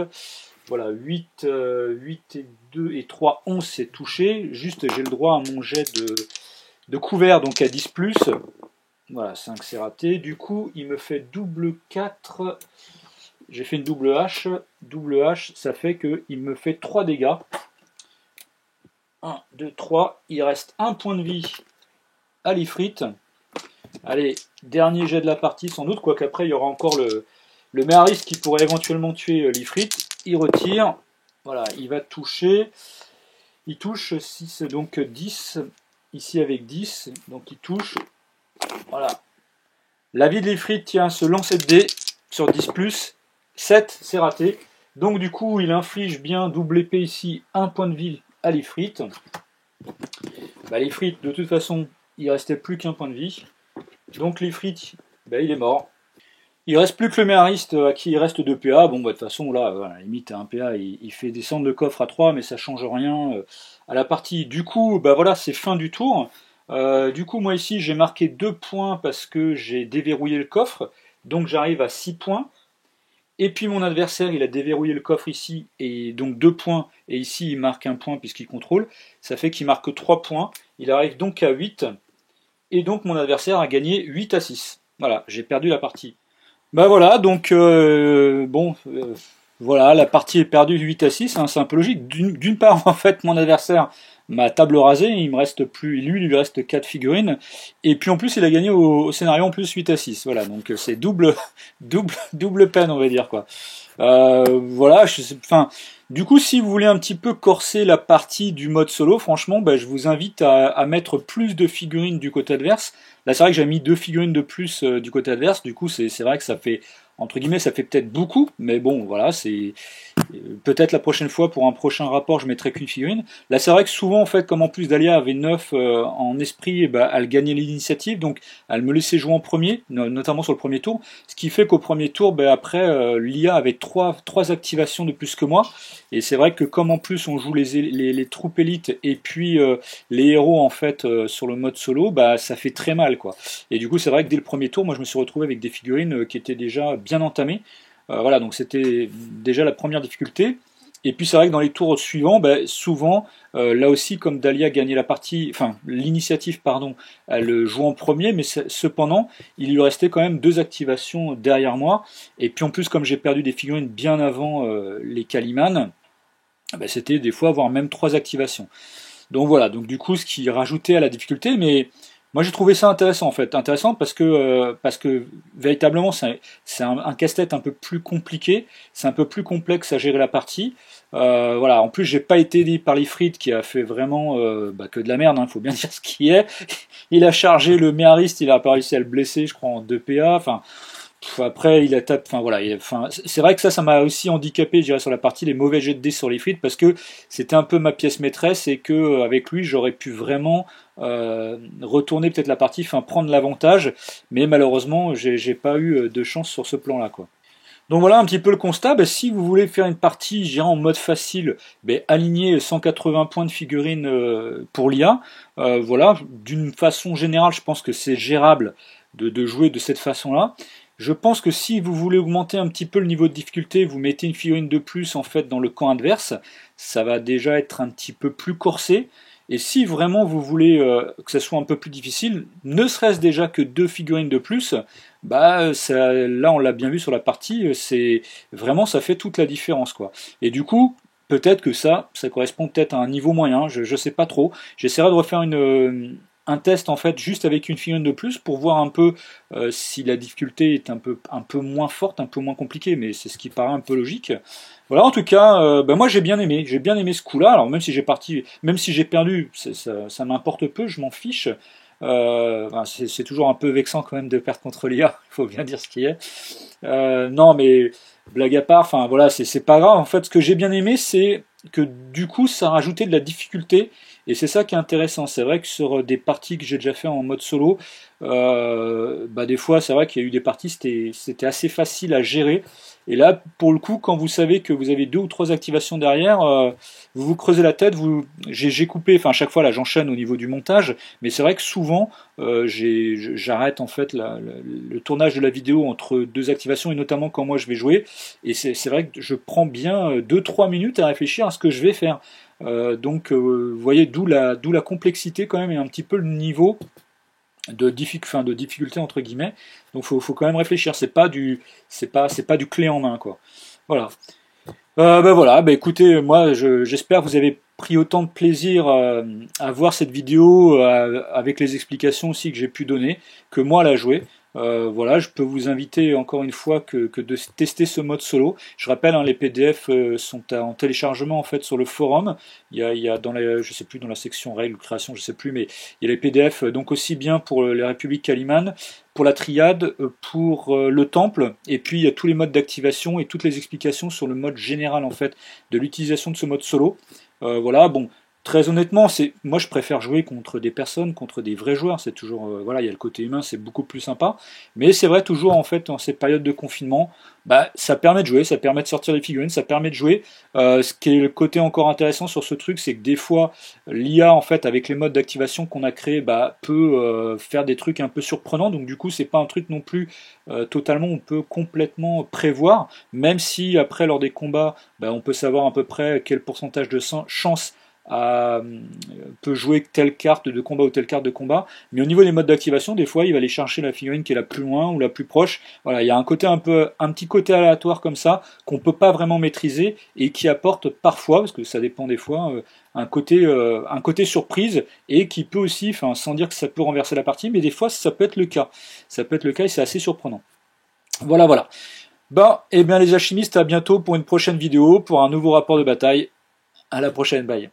Voilà, 8 et 2 et 3, 11, c'est touché. Juste, j'ai le droit à mon jet de couvert, donc à 10 plus. Voilà, 5 c'est raté. Du coup, il me fait double 4. J'ai fait une double H. Double H, ça fait qu'il me fait 3 dégâts. 1, 2, 3. Il reste 1 point de vie à l'Ifrit. Allez, dernier jet de la partie, sans doute, quoique après, il y aura encore le Méharis qui pourrait éventuellement tuer l'Ifrit. il retire, voilà, il va toucher, il touche 6, donc 10, ici avec 10, donc il touche, voilà. La vie de l'Ifrit, tiens, ce lancer de dés sur 10+, 7, c'est raté. Donc du coup, il inflige bien double épée ici, 1 point de vie à l'Ifrit. Bah, l'Ifrit, de toute façon, il restait plus qu'un point de vie. Donc l'Ifrit, bah, il est mort. Il reste plus que le méhariste à qui il reste 2 PA. Bon, bah, de toute façon, là, voilà, limite, un PA, il fait descendre le coffre à 3, mais ça change rien à la partie. Du coup, bah voilà, c'est fin du tour. Du coup, moi ici, j'ai marqué 2 points parce que j'ai déverrouillé le coffre. Donc j'arrive à 6 points. Et puis mon adversaire, il a déverrouillé le coffre ici, et donc 2 points. Et ici, il marque 1 point puisqu'il contrôle. Ça fait qu'il marque 3 points. Il arrive donc à 8. Et donc mon adversaire a gagné 8-6. Voilà, j'ai perdu la partie. Bah voilà, donc voilà, la partie est perdue 8-6, hein, c'est un peu logique. D'une part, en fait, mon adversaire m'a table rasée, il me reste plus, lui, il lui reste 4 figurines, et puis en plus, il a gagné au scénario en plus 8-6. Voilà, donc c'est double, double peine, on va dire, quoi. Voilà, enfin, du coup, si vous voulez un petit peu corser la partie du mode solo, franchement, bah, je vous invite à mettre plus de figurines du côté adverse. Là, c'est vrai que j'ai mis 2 figurines de plus du côté adverse. Du coup, c'est vrai que ça fait, entre guillemets, ça fait peut-être beaucoup. Mais bon, voilà, c'est peut-être la prochaine fois, pour un prochain rapport, je mettrai qu'une figurine. Là, c'est vrai que souvent, en fait, comme en plus Dahlia avait 9 en esprit, et bah, elle gagnait l'initiative. Donc, elle me laissait jouer en premier, notamment sur le premier tour. Ce qui fait qu'au premier tour, bah, après, l'IA avait 3 activations de plus que moi. Et c'est vrai que comme en plus on joue les troupes élites et puis les héros en fait sur le mode solo, bah ça fait très mal quoi. Et du coup c'est vrai que dès le premier tour, moi je me suis retrouvé avec des figurines qui étaient déjà bien entamées. Voilà, donc c'était déjà la première difficulté. Et puis c'est vrai que dans les tours suivants, bah, souvent, là aussi, comme Dahlia gagnait la partie, enfin l'initiative, pardon, elle joue en premier, mais cependant, il lui restait quand même 2 activations derrière moi. Et puis en plus, comme j'ai perdu des figurines bien avant les Calimans, bah, c'était des fois voire même 3 activations. Donc voilà, donc du coup ce qui rajoutait à la difficulté, mais moi j'ai trouvé ça intéressant en fait, intéressant parce que véritablement c'est un casse-tête un peu plus compliqué, c'est un peu plus complexe à gérer la partie. Voilà, en plus j'ai pas été aidé par l'Ifrit qui a fait vraiment bah, que de la merde, hein, faut bien dire ce qui est. Il a chargé le méhariste, il a pas réussi à le blesser, je crois en 2 PA, enfin. Après, il a tapé. Enfin voilà. C'est vrai que ça m'a aussi handicapé, je dirais, sur la partie les mauvais jets de dés sur les frites parce que c'était un peu ma pièce maîtresse et que avec lui, j'aurais pu vraiment retourner peut-être la partie, enfin prendre l'avantage. Mais malheureusement, j'ai pas eu de chance sur ce plan-là, quoi. Donc voilà un petit peu le constat. Ben, si vous voulez faire une partie, je dirais en mode facile, ben, aligner 180 points de figurines pour l'IA. Voilà, d'une façon générale, je pense que c'est gérable de jouer de cette façon-là. Je pense que si vous voulez augmenter un petit peu le niveau de difficulté, vous mettez une figurine de plus en fait dans le camp adverse, ça va déjà être un petit peu plus corsé. Et si vraiment vous voulez que ça soit un peu plus difficile, ne serait-ce déjà que 2 figurines de plus, bah ça, là on l'a bien vu sur la partie, c'est vraiment ça fait toute la différence quoi. Et du coup, peut-être que ça correspond peut-être à un niveau moyen, je sais pas trop. J'essaierai de refaire un test en fait juste avec une figurine de plus pour voir un peu si la difficulté est un peu moins forte, un peu moins compliquée, mais c'est ce qui paraît un peu logique. Voilà, en tout cas, bah, moi j'ai bien aimé ce coup-là. Alors même si j'ai perdu, ça m'importe peu, je m'en fiche. Ben, c'est toujours un peu vexant quand même de perdre contre l'IA, il faut bien dire ce qui est. Non mais blague à part, enfin voilà, c'est pas grave. En fait, ce que j'ai bien aimé, c'est que du coup, ça rajoutait de la difficulté. Et c'est ça qui est intéressant. C'est vrai que sur des parties que j'ai déjà fait en mode solo, bah des fois, c'est vrai qu'il y a eu des parties, c'était assez facile à gérer. Et là, pour le coup, quand vous savez que vous avez 2 ou 3 activations derrière, vous vous creusez la tête. J'ai coupé, enfin à chaque fois là, j'enchaîne au niveau du montage. Mais c'est vrai que souvent, j'arrête en fait le tournage de la vidéo entre 2 activations et notamment quand moi je vais jouer. Et c'est vrai que je prends bien 2-3 minutes à réfléchir à ce que je vais faire. Donc vous voyez d'où la complexité quand même et un petit peu le niveau de difficulté entre guillemets. Donc faut quand même réfléchir, c'est pas du clé en main quoi. Voilà. Bah voilà, bah écoutez, moi j'espère que vous avez pris autant de plaisir à voir cette vidéo avec les explications aussi que j'ai pu donner que moi à la jouer. Voilà, je peux vous inviter encore une fois que de tester ce mode solo. Je rappelle, hein, les PDF sont en téléchargement en fait sur le forum. Il y a dans la, je sais plus, dans la section règles, création, je sais plus, mais il y a les PDF donc aussi bien pour les Républiques Calimane, pour la triade, pour le temple, et puis il y a tous les modes d'activation et toutes les explications sur le mode général en fait de l'utilisation de ce mode solo. Voilà, bon, très honnêtement, moi je préfère jouer contre des personnes, contre des vrais joueurs. C'est toujours, voilà, il y a le côté humain, c'est beaucoup plus sympa. Mais c'est vrai toujours en fait dans ces périodes de confinement, bah ça permet de jouer, ça permet de sortir des figurines, ça permet de jouer. Ce qui est le côté encore intéressant sur ce truc, c'est que des fois l'IA en fait avec les modes d'activation qu'on a créés, bah peut faire des trucs un peu surprenants. Donc du coup c'est pas un truc non plus totalement on peut complètement prévoir, même si après lors des combats, bah, on peut savoir à peu près quel pourcentage de chance peut jouer telle carte de combat ou telle carte de combat, mais au niveau des modes d'activation, des fois il va aller chercher la figurine qui est la plus loin ou la plus proche. Voilà, il y a un petit côté aléatoire comme ça qu'on peut pas vraiment maîtriser et qui apporte parfois, parce que ça dépend des fois, un côté surprise et qui peut aussi, enfin sans dire que ça peut renverser la partie, mais des fois ça peut être le cas. Ça peut être le cas et c'est assez surprenant. Voilà, voilà. Bon, et bien les alchimistes, à bientôt pour une prochaine vidéo, pour un nouveau rapport de bataille. À la prochaine, bye.